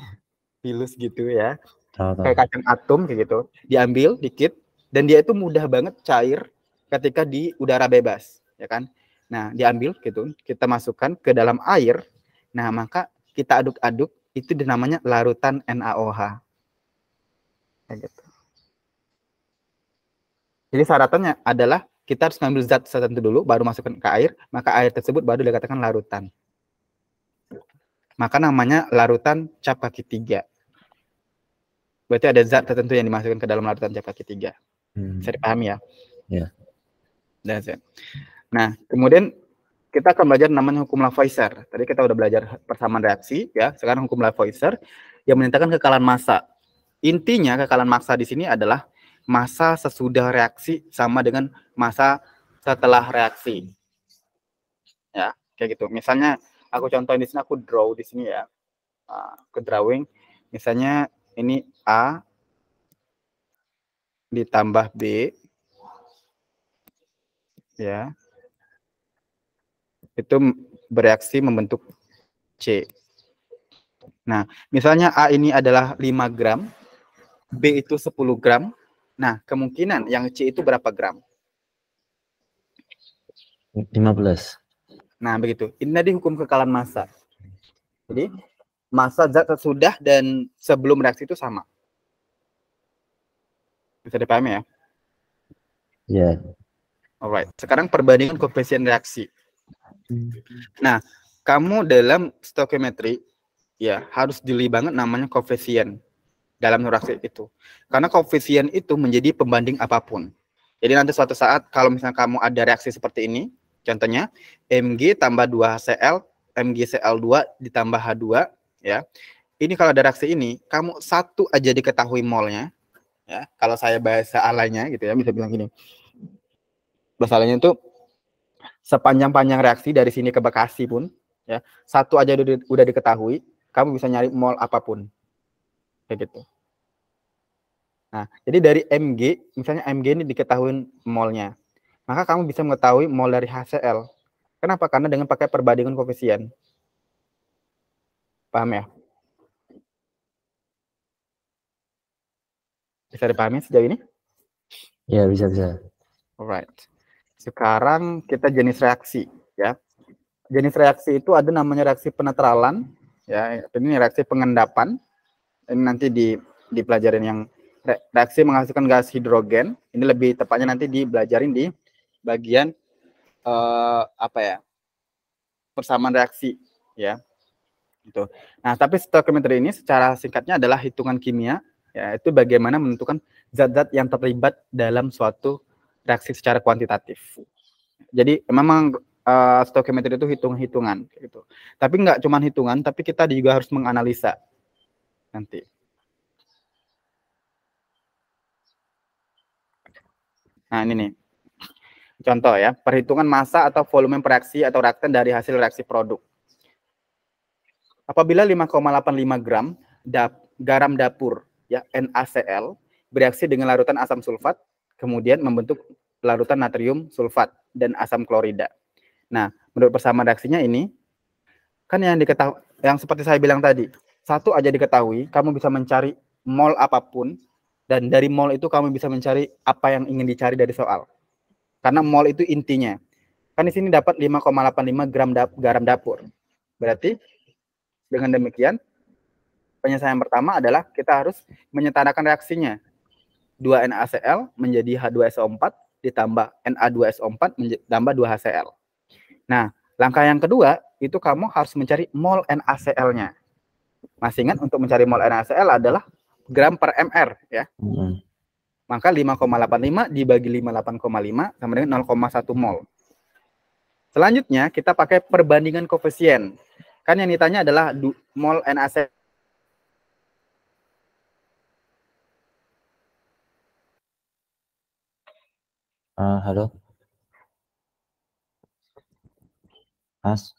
Pilus gitu ya. Tahu. Kayak kacang atom kayak gitu. Diambil dikit dan dia itu mudah banget cair ketika di udara bebas, ya kan? Nah, diambil gitu, kita masukkan ke dalam air. Nah, maka kita aduk-aduk, itu namanya larutan NaOH. Kayak gitu. Jadi syaratnya adalah kita harus ngambil zat tertentu dulu, baru masukkan ke air, maka air tersebut baru dikatakan larutan. Maka namanya larutan cap kaki 3. Berarti ada zat tertentu yang dimasukkan ke dalam larutan cap kaki 3. Bisa dipahami ya? Ya. Nah, kemudian kita akan belajar namanya hukum Lavoisier. Tadi kita udah belajar persamaan reaksi, ya. Sekarang hukum Lavoisier yang menyatakan kekalahan massa. Intinya kekalahan massa di sini adalah massa sesudah reaksi sama dengan massa setelah reaksi. Ya, kayak gitu. Misalnya aku contohin di sini, aku draw di sini ya. Aku drawing. Misalnya ini A ditambah B. Ya. Itu bereaksi membentuk C. Nah, misalnya A ini adalah 5 gram, B itu 10 gram. Nah, kemungkinan yang C itu berapa gram? 15. Nah, begitu. Ini tadi hukum kekalahan massa. Jadi, massa zat sesudah dan sebelum reaksi itu sama. Bisa dipahami ya? Ya. Alright. Sekarang perbandingan koefisien reaksi. Nah, kamu dalam stoichiometry, ya, harus jeli banget namanya koefisien dalam reaksi itu. Karena koefisien itu menjadi pembanding apapun. Jadi nanti suatu saat kalau misalnya kamu ada reaksi seperti ini, contohnya Mg tambah 2HCl, MgCl2 ditambah H2, ya. Ini kalau ada reaksi ini, kamu satu aja diketahui molnya, ya. Kalau saya bahasa alanya gitu ya, bisa bilang gini. Bahasa alanya itu sepanjang-panjang reaksi dari sini ke Bekasi pun, ya, satu aja udah diketahui, kamu bisa nyari mol apapun. Kayak gitu. Nah, jadi dari Mg, misalnya Mg ini diketahui molnya, maka kamu bisa mengetahui mol dari HCl. Kenapa? Karena dengan pakai perbandingan koefisien. Paham ya? Bisa dipahami sejauh ini? Ya, bisa. Alright. Sekarang kita jenis reaksi, ya. Jenis reaksi itu ada namanya reaksi penetralan, ya. Ini reaksi pengendapan. Ini nanti di pelajaran yang reaksi menghasilkan gas hidrogen. Ini lebih tepatnya nanti dibelajarin di bagian apa ya? Persamaan reaksi, ya. Gitu. Nah, tapi stoichiometry ini secara singkatnya adalah hitungan kimia, ya, itu bagaimana menentukan zat-zat yang terlibat dalam suatu reaksi secara kuantitatif. Jadi memang stoichiometry itu hitung-hitungan gitu. Tapi nggak cuma hitungan, tapi kita juga harus menganalisa nanti. Nah, ini nih. Contoh ya, perhitungan massa atau volume reaksi atau reaktan dari hasil reaksi produk. Apabila 5,85 gram garam dapur, ya, NaCl, bereaksi dengan larutan asam sulfat, kemudian membentuk larutan natrium sulfat dan asam klorida. Nah, menurut persamaan reaksinya ini, kan yang diketahui, yang seperti saya bilang tadi, satu aja diketahui, kamu bisa mencari mol apapun, dan dari mol itu kamu bisa mencari apa yang ingin dicari dari soal. Karena mol itu intinya. Kan di sini dapat 5,85 gram garam dapur. Berarti dengan demikian, penyelesaian pertama adalah kita harus menyetarakan reaksinya. 2 NaCl menjadi H2SO4 ditambah Na2SO4 tambah 2 HCl. Nah, langkah yang kedua itu kamu harus mencari mol NaCl-nya. Masih ingat untuk mencari mol NaCl adalah gram per mr ya. Maka 5,85 dibagi 58,5 sama dengan 0,1 mol. Selanjutnya kita pakai perbandingan koefisien. Kan yang ditanya adalah mol NaCl. Halo, Mas.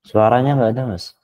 Suaranya nggak ada, Mas.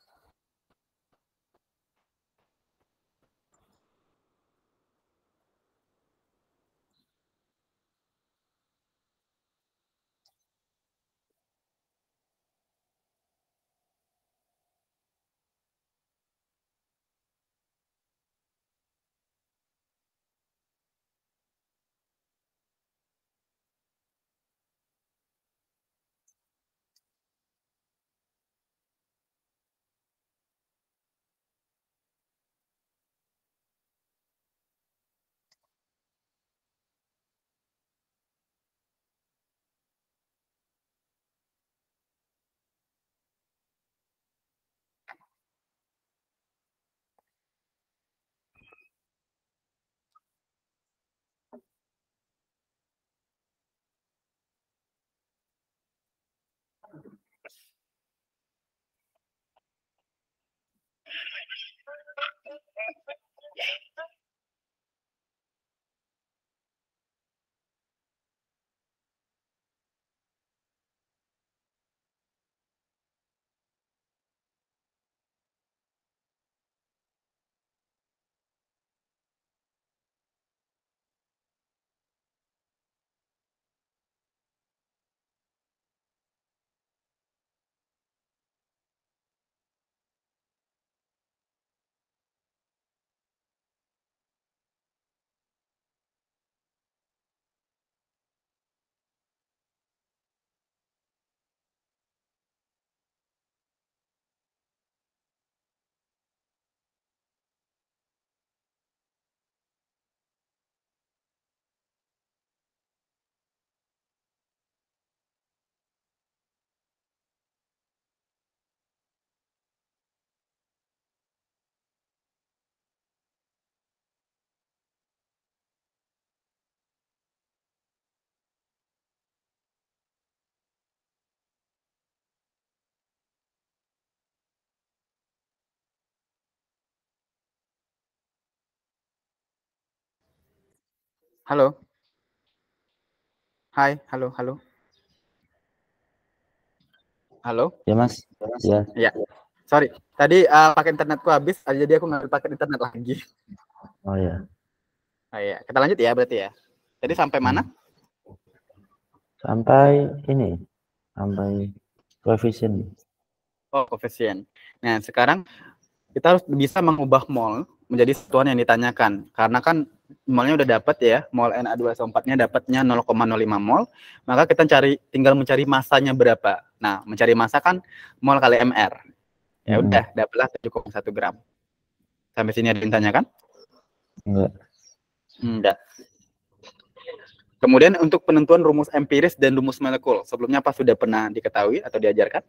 Halo. Hai, halo, halo. Halo? Ya, Mas. Ya. Ya. Sorry, tadi pakai internetku habis, jadi aku nggak pakai internet lagi. Oh ya. Oh, iya. Kita lanjut ya berarti ya. Jadi sampai mana? Sampai ini. Sampai koefisien. Oh, koefisien. Nah, sekarang kita harus bisa mengubah mol menjadi satuan yang ditanyakan. Karena kan molnya udah dapat ya, mol Na2SO4-nya dapatnya 0,05 mol, maka kita tinggal mencari masanya berapa. Nah, mencari masa kan mol kali mr. Ya udah, dapatlah 7,1 gram. Sampai sini ada yang ditanyakan? Enggak. Enggak. Kemudian untuk penentuan rumus empiris dan rumus molekul, sebelumnya apa sudah pernah diketahui atau diajarkan?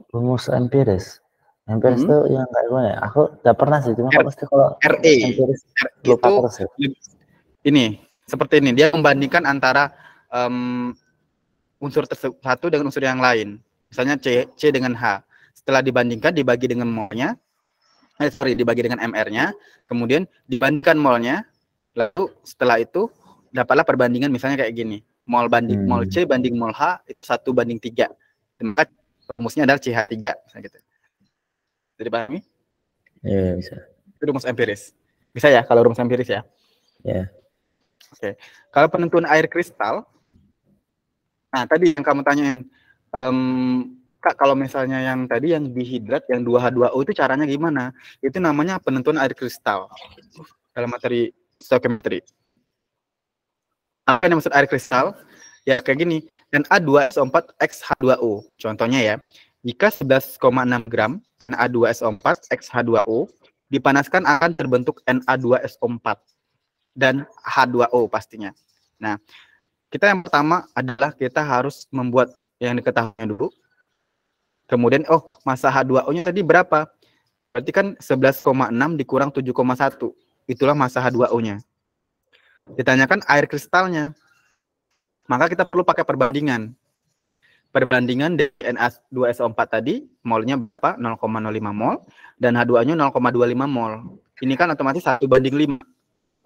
Rumus empiris. Empiris itu yang kayak gimana ya? Aku udah pernah sih, cuma pasti kalau RE empiris itu terus ya. Ini seperti ini, dia membandingkan antara unsur satu dengan unsur yang lain. Misalnya C dengan H. Setelah dibandingkan dibagi dengan molnya, dibagi dengan mr-nya, kemudian dibandingkan molnya, lalu setelah itu dapatlah perbandingan misalnya kayak gini. Mol C banding mol H itu 1:3. Maka rumusnya adalah CH3 gitu. Jadi pahami? Iya, bisa. Itu rumus empiris. Bisa ya kalau rumus empiris ya? Ya. Oke. Kalau penentuan air kristal, Nah, tadi yang kamu tanyain, Kak, kalau misalnya yang tadi yang dihidrat, yang 2H2O itu caranya gimana? Itu namanya penentuan air kristal dalam materi stoichiometry. Apa yang maksud air kristal? Ya kayak gini, Na2SO4X H2O. Contohnya ya, jika 11,6 gram Na2SO4 XH2O dipanaskan akan terbentuk Na2SO4 dan H2O pastinya. Nah, kita yang pertama adalah kita harus membuat yang diketahui dulu. Kemudian, massa H2O-nya tadi berapa? Berarti kan 11,6 dikurang 7,1. Itulah massa H2O-nya. Ditanyakan air kristalnya. Maka kita perlu pakai perbandingan. Perbandingan dari Na2SO4 tadi, molnya berapa? 0,05 mol, dan H2O-nya 0,25 mol. Ini kan otomatis 1:5.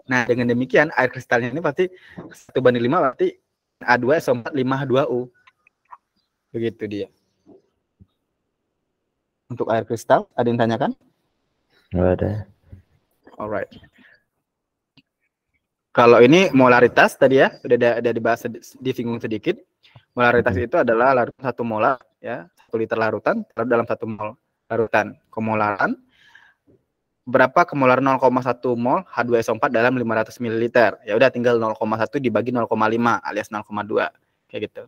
Nah, dengan demikian, air kristalnya ini pasti 1:5, berarti Na2SO4 5H2O. Begitu dia. Untuk air kristal, ada yang tanyakan? Nggak ada. Alright. Kalau ini molaritas tadi ya, udah dibahas disinggung sedikit. Molaritas itu adalah larutan 1 molar ya, 1 liter larutan dalam 1 mol larutan. Kemolaran berapa kemolaran 0,1 mol H2SO4 dalam 500 ml. Ya udah tinggal 0,1 dibagi 0,5 alias 0,2 kayak gitu.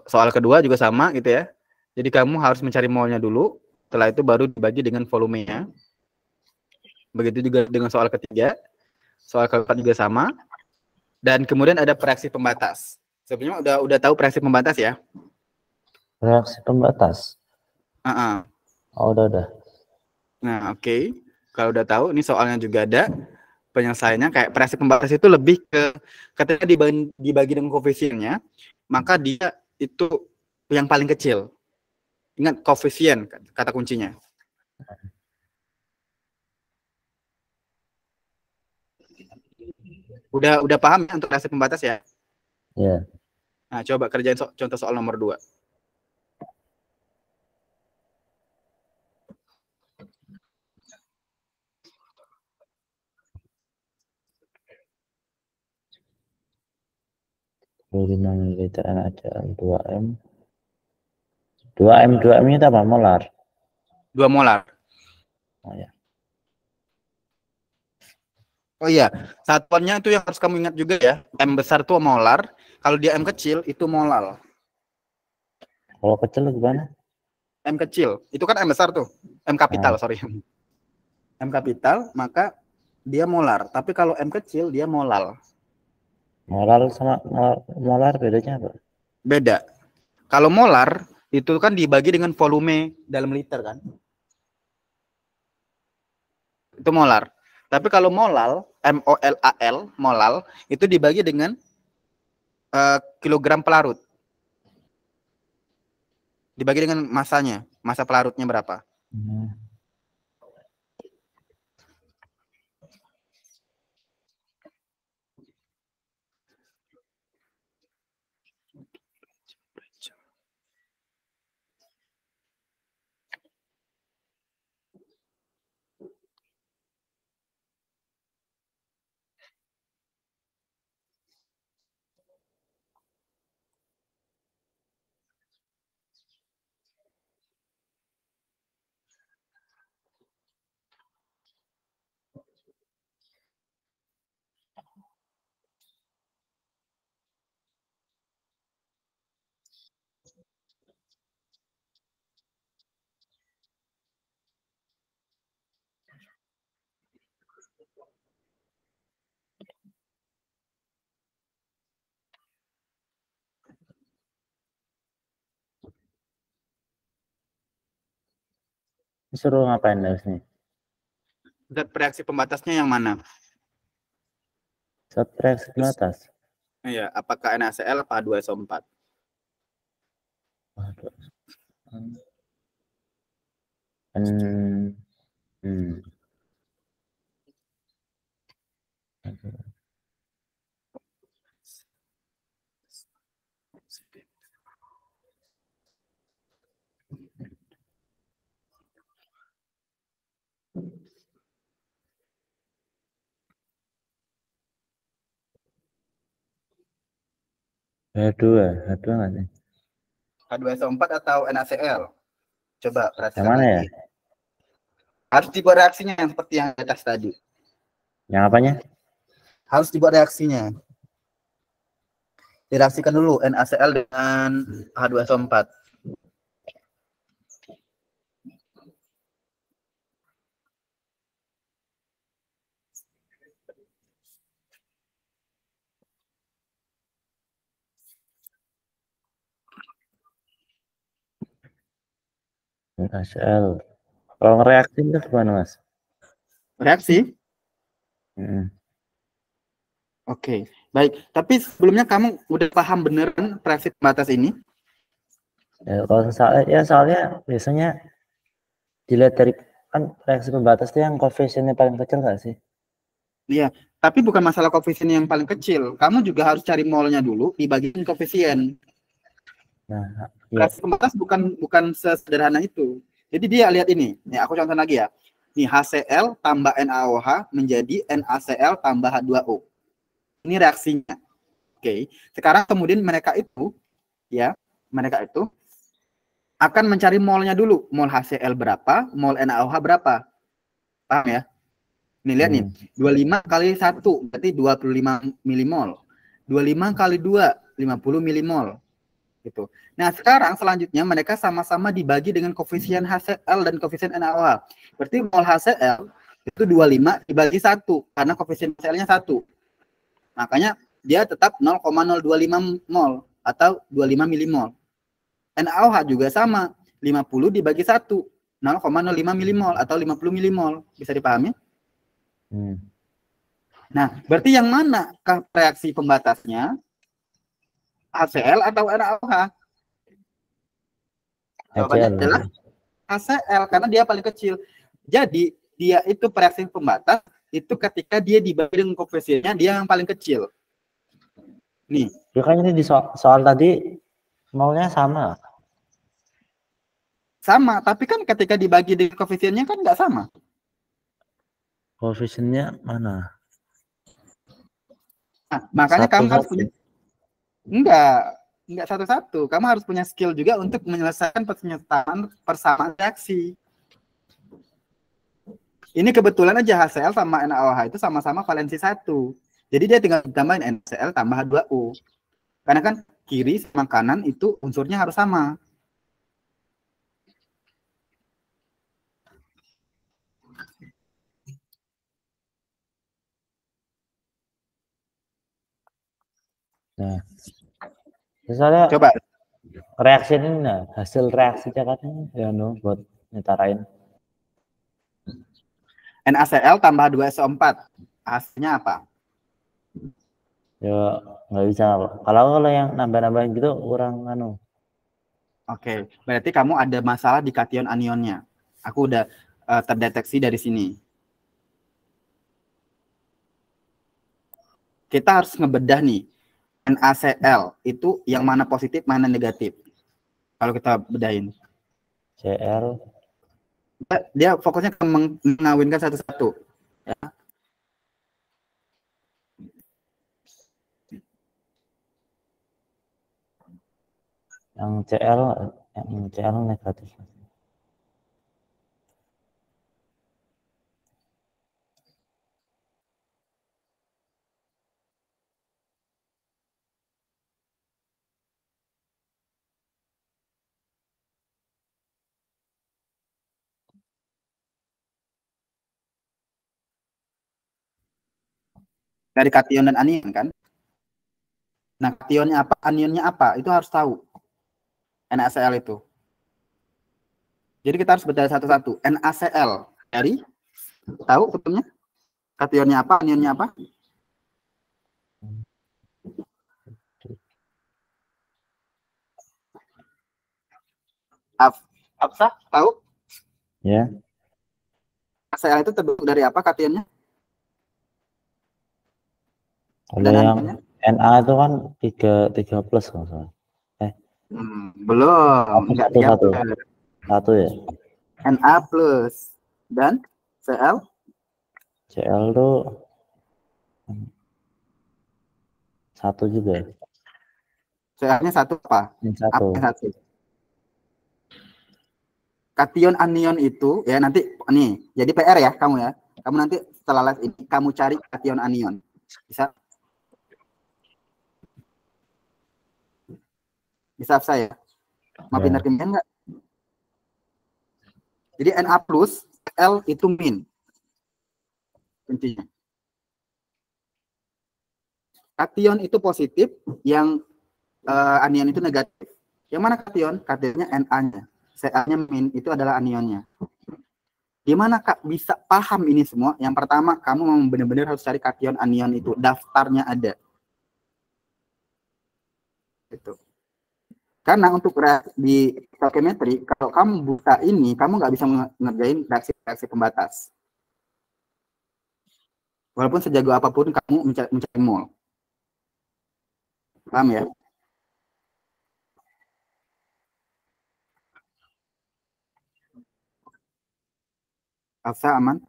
Soal kedua juga sama gitu ya. Jadi kamu harus mencari molnya dulu, setelah itu baru dibagi dengan volumenya. Begitu juga dengan soal ketiga. Soal keempat juga sama. Dan kemudian ada reaksi pembatas. Sebenarnya udah tahu reaksi pembatas ya? Reaksi pembatas. Oh, udah. Nah, oke. Kalau udah tahu, ini soalnya juga ada penyelesaiannya. Kayak reaksi pembatas itu lebih ke ketika dibagi dengan koefisiennya, maka dia itu yang paling kecil. Ingat koefisien kata kuncinya. Udah paham ya untuk reaksi pembatas ya? Iya. Nah, coba kerjain contoh soal nomor 2. Liter ada 2M. 2M itu apa? Molar. 2 molar. Oh ya. Oh iya, satuannya itu yang harus kamu ingat juga ya. M besar itu molar, kalau dia M kecil itu molal. Kalau kecil gimana? M kecil, itu kan M besar tuh. M kapital, sorry. M kapital, maka dia molar. Tapi kalau M kecil, dia molal. Molar sama molar bedanya apa? Beda. Kalau molar, itu kan dibagi dengan volume dalam liter kan. Itu molar. Tapi kalau molal, MOLAL, molal, itu dibagi dengan kilogram pelarut. Dibagi dengan masanya. Massa pelarutnya berapa? Disuruh ngapain harusnya? Zat reaksi pembatasnya yang mana? Zat reaksi pembatas. Iya, apakah NaCl apa H2SO4? H2 nggak sih? H2SO4 atau NaCl? Coba Yang perhatikan mana ya? lagi. Harus dibuat reaksinya yang seperti yang di atas tadi. Yang apanya? Harus dibuat reaksinya. Direaksikan dulu NaCl dengan H2SO4. HCl. Kalau ngereaksi itu gimana, Mas? Reaksi? Hmm. Oke, baik. Tapi sebelumnya kamu udah paham beneran reaksi pembatas ini? Ya, kalau soalnya biasanya dilihat dari kan reaksi pembatas itu yang koefisiennya paling kecil nggak sih? Iya, tapi bukan masalah koefisien yang paling kecil. Kamu juga harus cari molnya dulu dibagiin koefisien. Nah, ya. Reaksi pembatas bukan sesederhana itu. Jadi dia lihat ini. Nih, aku contoh lagi ya. Nih, HCl tambah NaOH menjadi NaCl tambah H2O. Ini reaksinya. Oke. Sekarang kemudian mereka itu akan mencari molnya dulu. Mol HCl berapa, mol NaOH berapa. Paham ya? Nih lihat nih, 25 kali 1 berarti 25 milimol. 25 kali 2 50 milimol. Gitu. Nah, sekarang selanjutnya mereka sama-sama dibagi dengan koefisien HCl dan koefisien NaOH. Berarti mol HCl itu 25 dibagi 1 karena koefisien HCl-nya 1. Makanya dia tetap 0,025 mol atau 25 milimol. NaOH juga sama, 50 dibagi 1 0,05 milimol atau 50 milimol. Bisa dipahami? Nah, berarti yang mana reaksi pembatasnya? HCl atau NaOH? Jawabannya adalah HCl karena dia paling kecil. Jadi dia itu reaksi pembatas itu ketika dia dibagi dengan koefisiennya dia yang paling kecil. Nih. Ya kan ini di soal tadi molnya sama. Sama, tapi kan ketika dibagi dengan koefisiennya kan nggak sama. Koefisiennya mana? Nah, makanya kamu harus punya enggak satu-satu. Kamu harus punya skill juga untuk menyelesaikan persamaan reaksi. Ini kebetulan aja HCl sama NaOH itu sama-sama valensi 1. Jadi dia tinggal tambahin NaCl tambah H2O. Karena kan kiri sama kanan itu unsurnya harus sama. Nah, misalnya coba reaksi ini, nah, hasil reaksinya kan ya buat nyetarain. NaCl tambah 2SO4 hasilnya apa? Ya nggak bisa. Kalau yang nambah-nambahin gitu kurang Oke, berarti kamu ada masalah di kation anionnya. Aku udah terdeteksi dari sini. Kita harus ngebedah nih. NaCl itu yang mana positif, mana negatif. Kalau kita bedahin. Cl. Dia fokusnya ke mengawinkan satu-satu. Ya. Yang Cl negatif. Dari kation dan anion kan. Nah, kationnya apa, anionnya apa, itu harus tahu. NaCl itu. Jadi kita harus bedah satu-satu. NaCl dari tahu sebetulnya kationnya apa, anionnya apa? Afsah tahu? Ya. NaCl itu terbentuk dari apa kationnya? Kalau yang Na itu kan 3 plus kalau salah. Belum. Satu ya. Na plus dan Cl? Cl tuh 1 juga. Soalnya satu apa? Min Apa 1. yang satu? Kation anion itu ya nanti nih. Jadi PR ya kamu ya. Kamu nanti setelah live ini kamu cari kation anion. Bisa? Bisa saya? Mau Ya. pindah kimia enggak? Jadi Na plus L itu min. Intinya. Kation itu positif, yang anion itu negatif. Yang mana kation? Kationnya Na-nya. Ca-nya min itu adalah anionnya. Gimana Kak bisa paham ini semua? Yang pertama, kamu memang benar-benar harus cari kation anion itu. Daftarnya ada. Gitu. Karena untuk di stoichiometry, kalau kamu buka ini, kamu nggak bisa ngerjain reaksi pembatas. Walaupun sejago apapun kamu mencari mol. Paham ya? Alsa aman?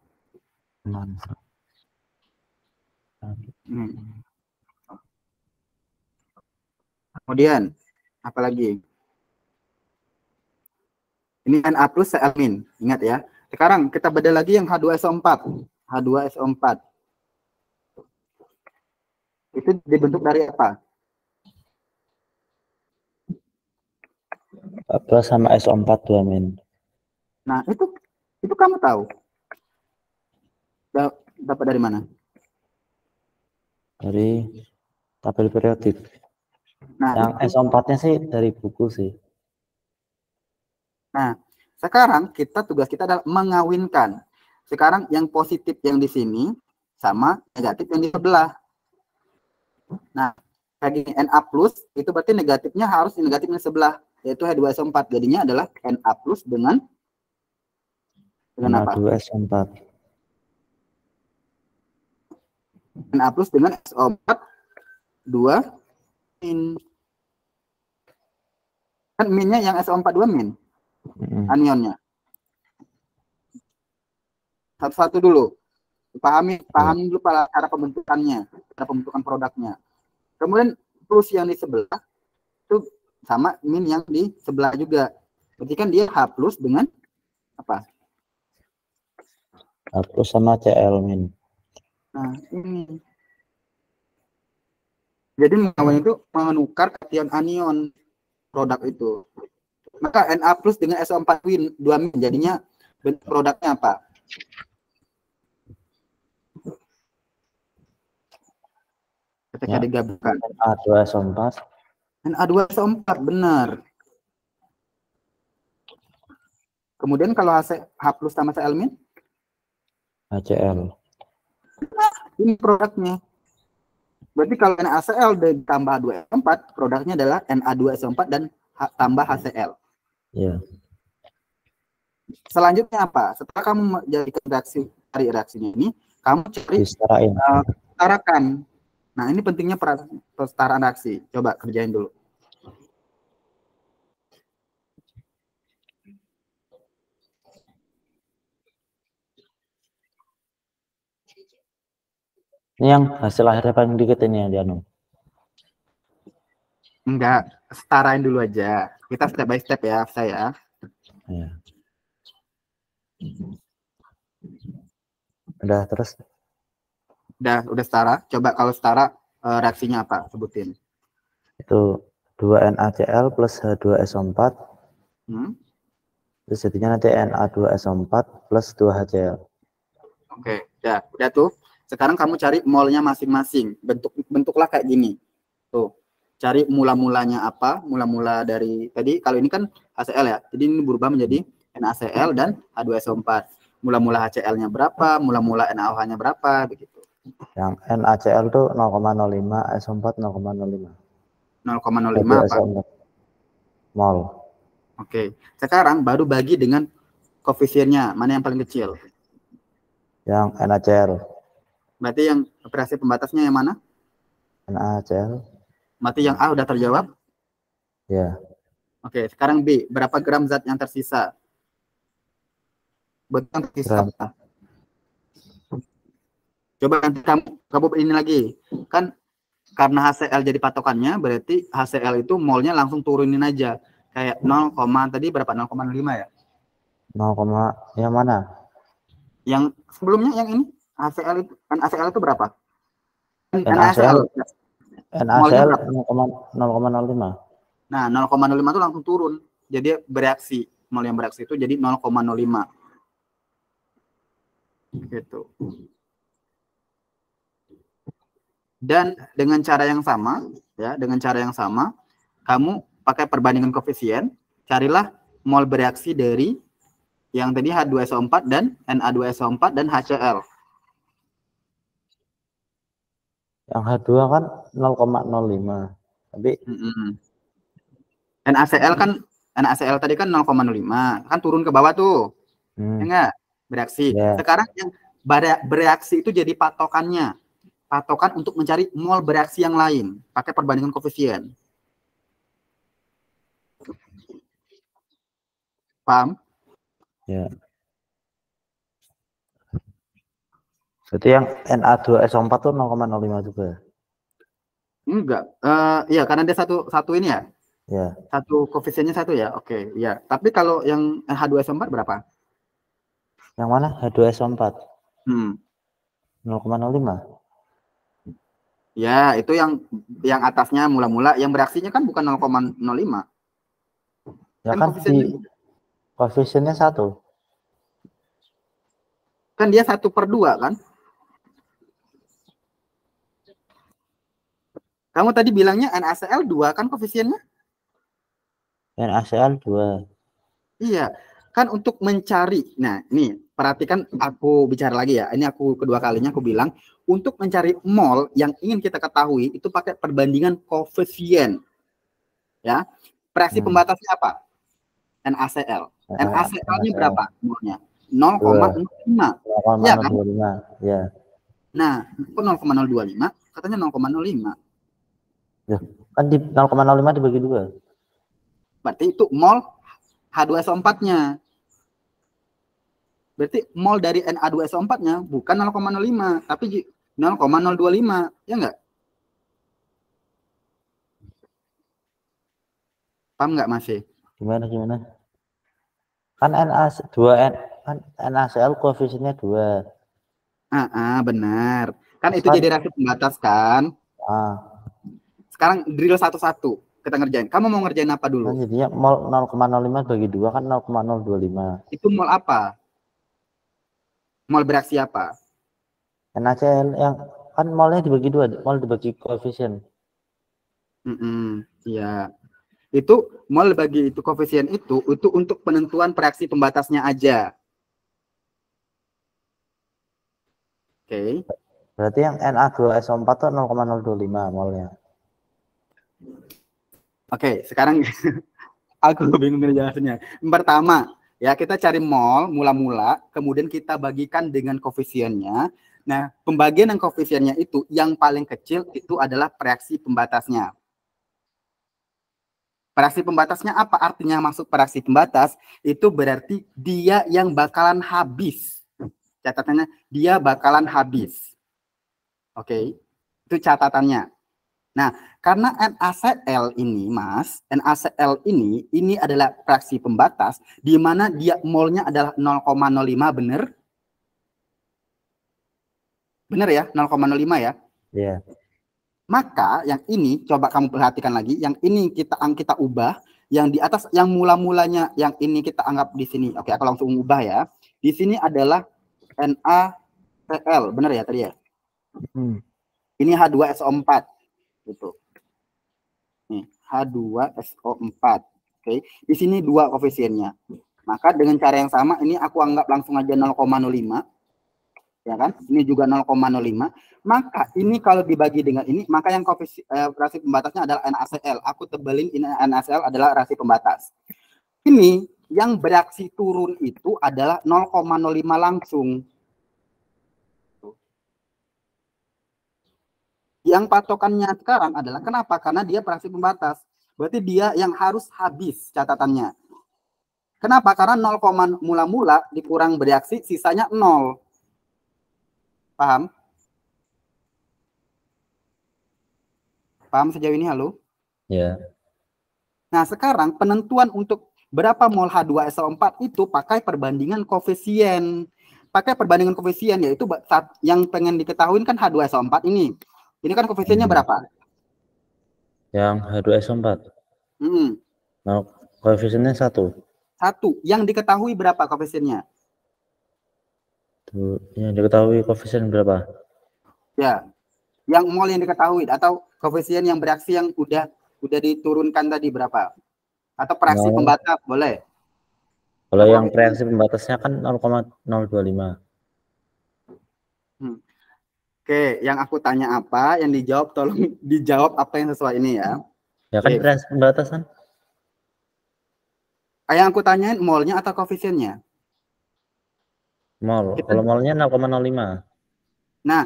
Aman. Kemudian, apalagi? Ini Na plus Cl min. Ingat ya. Sekarang kita bedah lagi yang H2SO4. H2SO4. Itu dibentuk dari apa? Plus sama SO4 2 min. Nah, itu kamu tahu. Dapat dari mana? Dari tabel periodik. Nah, Yang SO4-nya sih dari buku sih. Nah, sekarang tugas kita adalah mengawinkan. Sekarang yang positif yang di sini sama negatif yang di sebelah. Nah, kayak Na plus itu berarti negatifnya harus negatifnya sebelah, yaitu H2SO4. Jadinya adalah Na plus dengan apa? Na2SO4. Na plus dengan SO4 2 min. Kan minnya yang SO4 2 min. Anionnya. Satu-satu dulu. Pahami dulu cara pembentukannya, cara pembentukan produknya. Kemudian plus yang di sebelah itu sama min yang di sebelah juga. Berarti kan dia H plus dengan apa? H plus sama Cl min. Nah, ini. Jadi mengawal itu menukar kation anion produk itu. Maka Na plus dengan SO4 2 min jadinya bentuk produknya apa? Ketika digabungkan. Na2SO4. Na2SO4 benar. Kemudian kalau H plus sama Cl min? HCl. Ini produknya. Berarti kalau NaCl ditambah 2SO4, produknya adalah Na2SO4 dan tambah HCl. Iya. Selanjutnya apa? Setelah kamu menjadikan reaksinya ini, kamu cari setarakan. Nah, ini pentingnya persetaraan reaksi. Coba kerjain dulu. Ini yang hasil akhirnya paling dikit ini yang dianu. Enggak, setarain dulu aja. Kita step by step ya, saya. Ya. Udah terus? Udah setara. Coba kalau setara reaksinya apa? Sebutin. Itu 2 NaCl plus H2SO4. Terus jadinya nanti Na2SO4 plus 2 HCl. Oke, udah tuh. Sekarang kamu cari molnya masing-masing. Bentuklah kayak gini. Tuh. Cari mula-mulanya apa? Mula-mula dari tadi kalau ini kan HCl ya. Jadi ini berubah menjadi NaCl dan H2SO4. Mula-mula HCl-nya berapa? Mula-mula NaOH-nya berapa? Begitu. Yang NaCl tuh 0,05, SO4 0,05. 0,05 apa? Mol. Oke. Sekarang baru bagi dengan koefisiennya. Mana yang paling kecil? Yang NaCl. Berarti yang operasi pembatasnya yang mana? NaCl. Berarti yang A udah terjawab? Ya. Oke, sekarang B. Berapa gram zat yang tersisa? Betul yang tersisa apa? Coba nanti kamu ini lagi. Kan karena HCl jadi patokannya, berarti HCl itu molnya langsung turunin aja. Kayak 0, tadi berapa? 0,05 ya? 0, yang mana? Yang sebelumnya yang ini HCl itu, NaCl itu berapa? NaCl molnya berapa? 0,05. Nah, 0,05 itu langsung turun. Jadi bereaksi. Mol yang bereaksi itu jadi 0,05. Gitu. Dan dengan cara yang sama, ya, kamu pakai perbandingan koefisien, carilah mol bereaksi dari yang tadi H2SO4 dan Na2SO4 dan HCl. Yang H2 kan 0,05. Tapi NaCl tadi kan 0,05, kan turun ke bawah tuh. Ya enggak? Bereaksi. Yeah. Sekarang yang bereaksi itu jadi patokannya. Patokan untuk mencari mol bereaksi yang lain, pakai perbandingan koefisien. Paham? Ya. Berarti yang Na2SO4 tuh 0,05 juga. Enggak. Ya, karena dia satu ini ya. Ya. Satu koefisiennya satu ya. Oke, ya. Tapi kalau yang H2SO4 berapa? Yang mana? H2SO4. 0,05. Ya, itu yang atasnya mula-mula, yang bereaksinya kan bukan 0,05. Ya kan koefisiennya 1. Kan dia 1/2 kan? Kamu tadi bilangnya NaCl 2 kan koefisiennya? NaCl 2. Iya, kan untuk mencari. Nah, ini perhatikan aku bicara lagi ya. Ini aku kedua kalinya aku bilang untuk mencari mol yang ingin kita ketahui itu pakai perbandingan koefisien. Ya. Reaksi pembatasnya apa? NaCl. NaCl-nya berapa molnya? 0,05. Ya kan? Ya. Nah, kok 0,025? Katanya 0,05. Ya, kan di 0,05 dibagi 2. Berarti itu mol H2SO4-nya. Berarti mol dari Na2SO4-nya bukan 0,05, tapi 0,025. Ya enggak? Paham enggak masih? Gimana? Kan NaCl koefisiennya 2. Benar. Kan itu jadi reaksi pembatas kan? Sekarang drill satu-satu kita ngerjain. Kamu mau ngerjain apa dulu? Kan jadinya mol 0,05 bagi 2 kan 0,025. Itu mol apa? Mol bereaksi apa? NaCl yang kan molnya dibagi 2, mol dibagi koefisien. Iya. Itu mol bagi itu koefisien itu untuk penentuan reaksi pembatasnya aja. Oke. Berarti yang Na2SO4 tuh 0,025 molnya. Oke, sekarang aku bingung ngejelasinnya. Pertama, ya kita cari mol mula-mula, kemudian kita bagikan dengan koefisiennya. Nah, pembagian yang koefisiennya itu yang paling kecil itu adalah reaksi pembatasnya. Reaksi pembatasnya apa? Artinya masuk reaksi pembatas itu berarti dia yang bakalan habis. Catatannya dia bakalan habis. Oke, itu catatannya. Nah, karena NaCl ini, Mas, NaCl ini adalah reaksi pembatas di mana dia molnya adalah 0,05, benar? Benar ya, 0,05 ya? Iya. Maka yang ini coba kamu perhatikan lagi, yang ini kita ubah, yang di atas yang mula-mulanya yang ini kita anggap di sini. Oke, aku langsung ubah ya. Di sini adalah NaCl, benar ya tadi ya? Ini H2SO4 gitu. Nih, H2SO4. Oke, di sini 2 koefisiennya. Maka dengan cara yang sama ini aku anggap langsung aja 0,05. Ya kan? Ini juga 0,05. Maka ini kalau dibagi dengan ini, maka yang reaksi pembatasnya adalah NaCl. Aku tebelin ini NaCl adalah reaksi pembatas. Ini yang bereaksi turun itu adalah 0,05 langsung. Yang patokannya sekarang adalah kenapa? Karena dia reaksi pembatas. Berarti dia yang harus habis catatannya. Kenapa? Karena 0, mula-mula dikurang bereaksi, sisanya 0. Paham? Paham sejauh ini, halo? Ya. Nah, sekarang penentuan untuk berapa mol H2SO4 itu pakai perbandingan koefisien. Pakai perbandingan koefisien, yaitu yang pengen diketahui kan H2SO4 ini. Ini kan koefisiennya berapa? Yang H2SO4. Nah, koefisiennya 1. 1. Yang diketahui berapa koefisiennya? Yang diketahui koefisien berapa? Ya, yang mol yang diketahui atau koefisien yang bereaksi yang udah diturunkan tadi berapa? Atau fraksi pembatas boleh? Kalau yang reaksi pembatasnya kan 0,025. Oke, yang aku tanya apa, yang dijawab tolong dijawab apa yang sesuai ini ya. Ya kan reaksi pembatas kan? Yang aku tanyain molnya atau koefisiennya? Mol. Kalau molnya 0,05. Nah,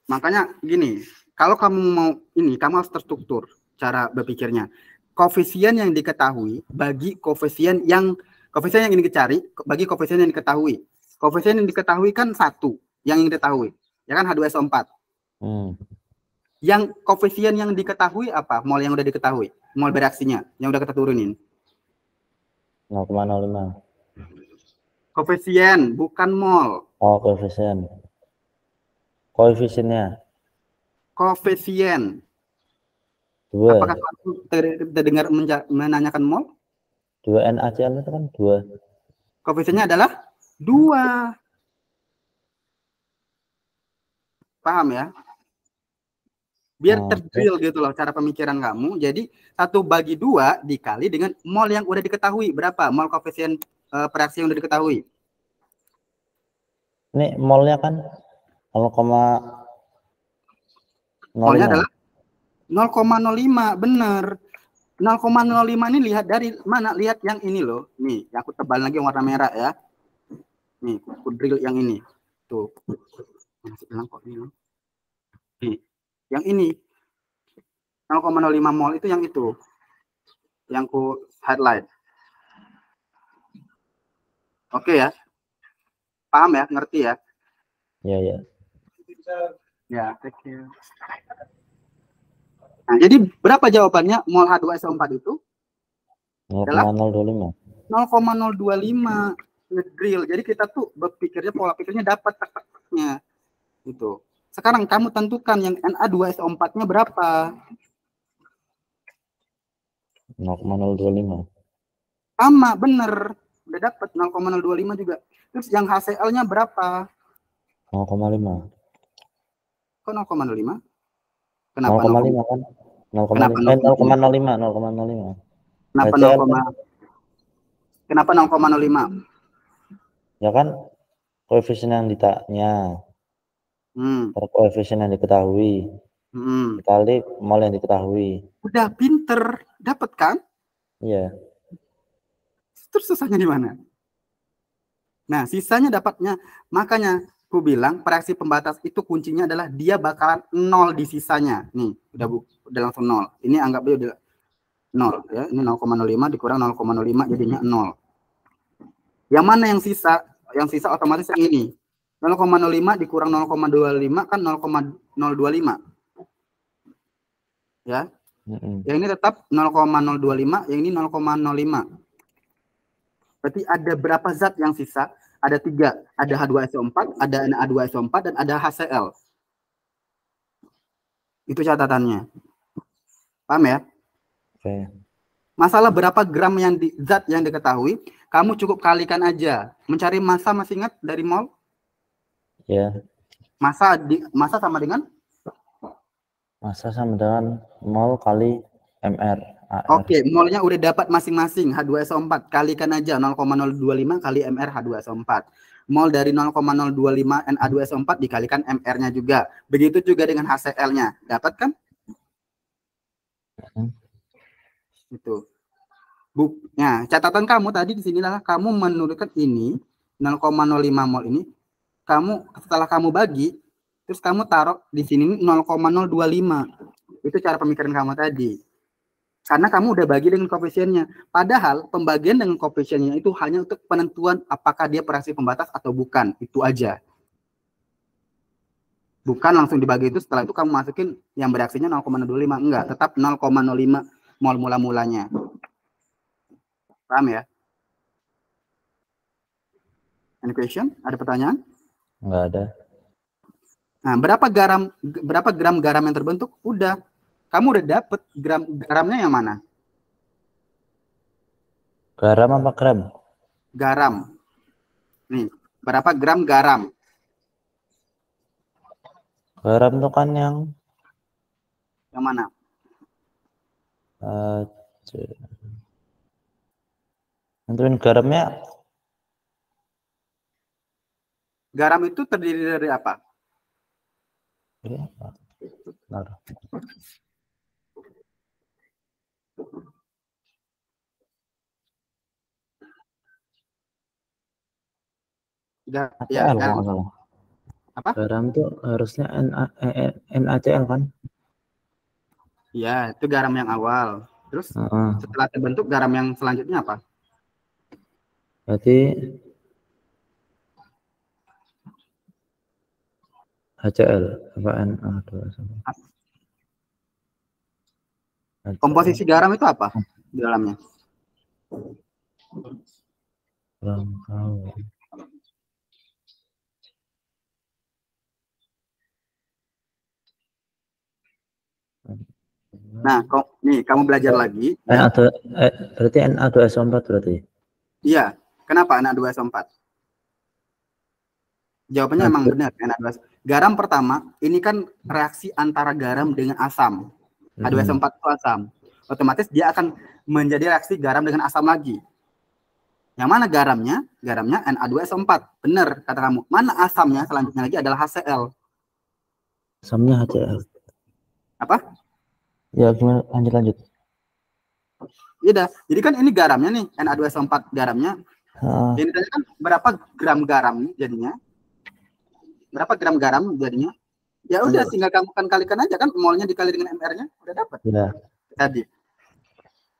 makanya gini, kalau kamu mau ini, kamu harus terstruktur cara berpikirnya. Koefisien yang diketahui bagi koefisien yang ingin dicari bagi koefisien yang diketahui. Koefisien yang diketahui kan 1 yang ingin diketahui. Ya kan H2SO4. Yang koefisien yang diketahui apa? Mol yang udah diketahui. Mol bereaksinya yang udah kita turunin. 0,05. Koefisien, bukan mol. Oh, koefisien. Koefisiennya. Koefisien. 2. Apakah kamu terdengar menanyakan mol? 2 NaCl itu kan 2. Koefisiennya adalah 2. Paham ya? Biar terdrill gitu loh cara pemikiran kamu. Jadi 1/2 dikali dengan mol yang udah diketahui. Berapa mol koefisien reaksi yang udah diketahui? Ini molnya kan 0,05. Molnya adalah 0,05, bener. 0,05 ini lihat dari mana? Lihat yang ini loh. Nih, yang aku tebal lagi warna merah ya. Nih, aku drill yang ini. Tuh. Masih bilang kok ini. Nih, yang ini. 0,05 mol itu yang itu. Yang ku highlight. Oke ya. Paham ya? Ngerti ya? Iya, ya. Ya, thank you. Nah, jadi berapa jawabannya mol H2SO4 itu? 0,025. 0,025 ngedrill. Jadi kita tuh berpikirnya pola pikirnya dapat tak-taknya. Gitu. Sekarang kamu tentukan yang Na2SO4-nya berapa? 0,025. Sama, bener. Udah dapat 0,025 juga. Terus yang HCl-nya berapa? 0,5. Kok 0,05? Kenapa 0,5 kan? 0,05. Kenapa 0,05? Ya kan koefisien yang ditanya. Koefisien yang diketahui. Dikali mol yang diketahui. Udah pinter, dapat kan? Iya. Terus susahnya di mana? Nah, sisanya dapatnya. Makanya aku bilang reaksi pembatas itu kuncinya adalah dia bakalan 0 di sisanya. Nih, udah langsung 0. Ini anggap aja udah 0 ya. Ini 0,05 dikurang 0,05 jadinya 0. Yang mana yang sisa? Yang sisa otomatis yang ini. 0,05 dikurang 0,25 kan 0,025. Ya. Yang ini tetap 0,025, yang ini 0,05. Berarti ada berapa zat yang sisa? Ada 3. Ada H2SO4, ada Na2SO4, dan ada HCl. Itu catatannya. Paham ya? Oke. Masalah berapa gram yang zat yang diketahui, kamu cukup kalikan aja. Mencari massa masih ingat dari mol? Ya. Massa sama dengan? Massa sama dengan mol kali mR. Oke, molnya udah dapat masing-masing. H2SO4 kalikan aja 0,025 kali mR H2SO4. Mol dari 0,025 Na2SO4 dikalikan mR-nya juga. Begitu juga dengan HCl-nya. Dapat kan? Itu. Nah, catatan kamu tadi di sinilah kamu menurunkan ini 0,05 mol ini. Setelah kamu bagi, terus kamu taruh di sini 0,025. Itu cara pemikiran kamu tadi. Karena kamu udah bagi dengan koefisiennya. Padahal pembagian dengan koefisiennya itu hanya untuk penentuan apakah dia reaksi pembatas atau bukan. Itu aja. Bukan langsung dibagi itu, setelah itu kamu masukin yang bereaksinya 0,25. Enggak, tetap 0,05 mol mula-mulanya. Paham ya? Any question? Ada pertanyaan? Enggak ada. Nah, berapa gram garam yang terbentuk? Udah. Kamu udah dapet garamnya yang mana? Garam apa gram? Garam. Nih, berapa gram garam? Garam itu kan yang mana? nentuin garamnya. Garam itu terdiri dari apa? Ini apa? Benar. Ya, HCl garam. kalau nggak salah. Apa? Garam itu harusnya NaCl kan? Iya, itu garam yang awal. Terus setelah terbentuk garam yang selanjutnya apa? Berarti HCl apa Na2SO4? Komposisi garam itu apa di dalamnya? Kurang tahu. Nah, nih kamu belajar lagi. Berarti Na2SO4 berarti? Iya. Kenapa Na2SO4? Jawabannya emang benar, Na2SO4. Garam pertama, ini kan reaksi antara garam dengan asam. H2SO4 itu asam. Otomatis dia akan menjadi reaksi garam dengan asam lagi. Yang mana garamnya? Garamnya Na2SO4. Benar kata kamu. Mana asamnya? Selanjutnya lagi adalah HCl. Asamnya HCl. Apa? Ya, gimana? Lanjut. Iya, jadi kan ini garamnya nih, Na2SO4 garamnya. Ini kan berapa gram garam jadinya? Berapa gram garam jadinya? Ya udah, tinggal kamu kan kalikan aja kan, molnya dikali dengan MR-nya, udah dapat. Ya. Tadi.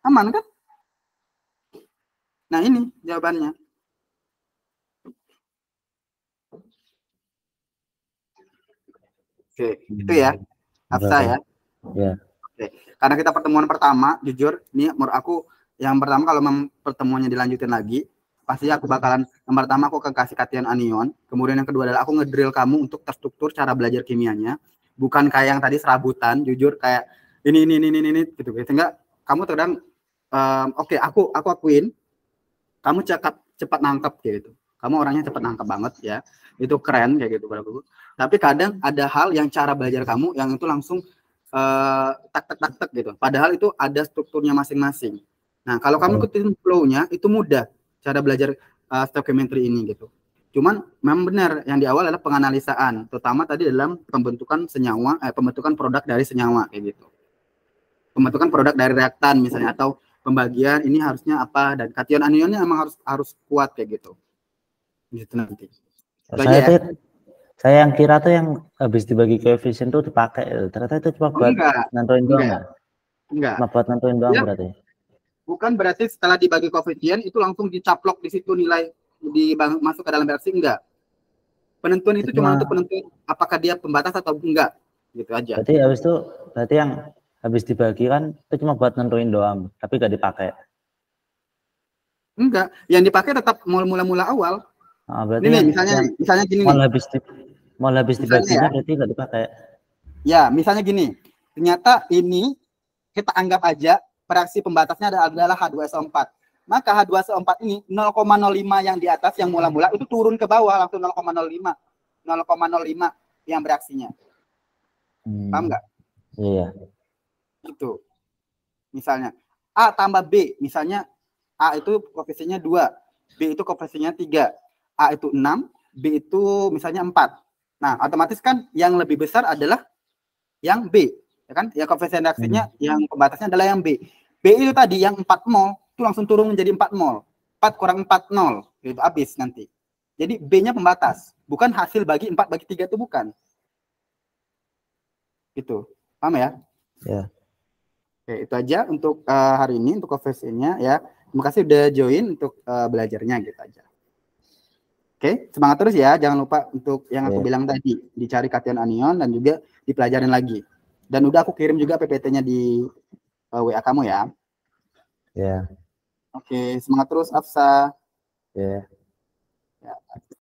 Aman kan? Nah, ini jawabannya. Oke, itu ya. Hafsa ya. Ya. Oke. Karena kita pertemuan pertama, jujur, ini menurut aku yang pertama kalau pertemuannya dilanjutin lagi, pasti aku bakalan, yang pertama aku akan kasih kation anion, kemudian yang kedua adalah aku ngedrill kamu untuk terstruktur cara belajar kimianya, bukan kayak yang tadi serabutan, jujur kayak ini gitu. Sehingga kamu terkadang oke, aku akuin kamu cepat nangkep gitu. Kamu orangnya cepat nangkep banget ya. Itu keren kayak gitu bro. Tapi kadang ada hal yang cara belajar kamu yang itu langsung tak gitu. Padahal itu ada strukturnya masing-masing. Nah, kalau kamu ikutin flow-nya itu mudah cara belajar stoichiometry ini gitu. Cuman memang benar yang di awal adalah penganalisaan, terutama tadi dalam pembentukan senyawa, pembentukan produk dari senyawa kayak gitu. Pembentukan produk dari reaktan misalnya, atau pembagian ini harusnya apa, dan kation anionnya emang harus kuat kayak gitu. Gitu nanti. Saya yang kira tuh yang habis dibagi koefisien tuh dipakai, ternyata itu cuma buat nentuin doang ya? Enggak. Cuma buat nentuin doang berarti? Bukan berarti setelah dibagi koefisien itu langsung dicaplok di situ nilai masuk ke dalam reaksi, enggak. Penentuan itu cuma untuk penentuan apakah dia pembatas atau enggak, gitu aja. Berarti habis itu, berarti yang habis dibagi kan itu cuma buat nentuin doang, tapi enggak dipakai. Enggak, yang dipakai tetap mula awal. Berarti ini misalnya gini mau habis dibaginya berarti enggak dipakai. Ya, misalnya gini. Ternyata ini kita anggap aja reaksi pembatasnya adalah H2SO4. Maka H2SO4 ini 0,05 yang di atas yang mula-mula itu turun ke bawah langsung 0,05 yang bereaksinya. Paham nggak? Iya. Itu. Misalnya A tambah B, misalnya A itu koefisiennya 2, B itu koefisiennya 3, A itu 6, B itu misalnya 4. Nah, otomatis kan yang lebih besar adalah yang B, ya kan? Ya koefisien reaksinya yang pembatasnya adalah yang B. B itu tadi yang 4 mol itu langsung turun menjadi 4 mol. 4 kurang 4 0 itu habis nanti. Jadi B-nya pembatas, bukan hasil bagi 4 bagi 3 itu bukan. Gitu. Paham ya? Ya. Oke, itu aja untuk hari ini untuk koefisiennya ya. Terima kasih udah join untuk belajarnya gitu aja. Oke. Oke, semangat terus ya. Jangan lupa untuk yang aku Oke. bilang tadi, dicari kation anion dan juga dipelajarin lagi. Dan udah aku kirim juga PPT-nya di WA kamu ya. Ya, Oke, semangat terus Afsa. ya. Ya.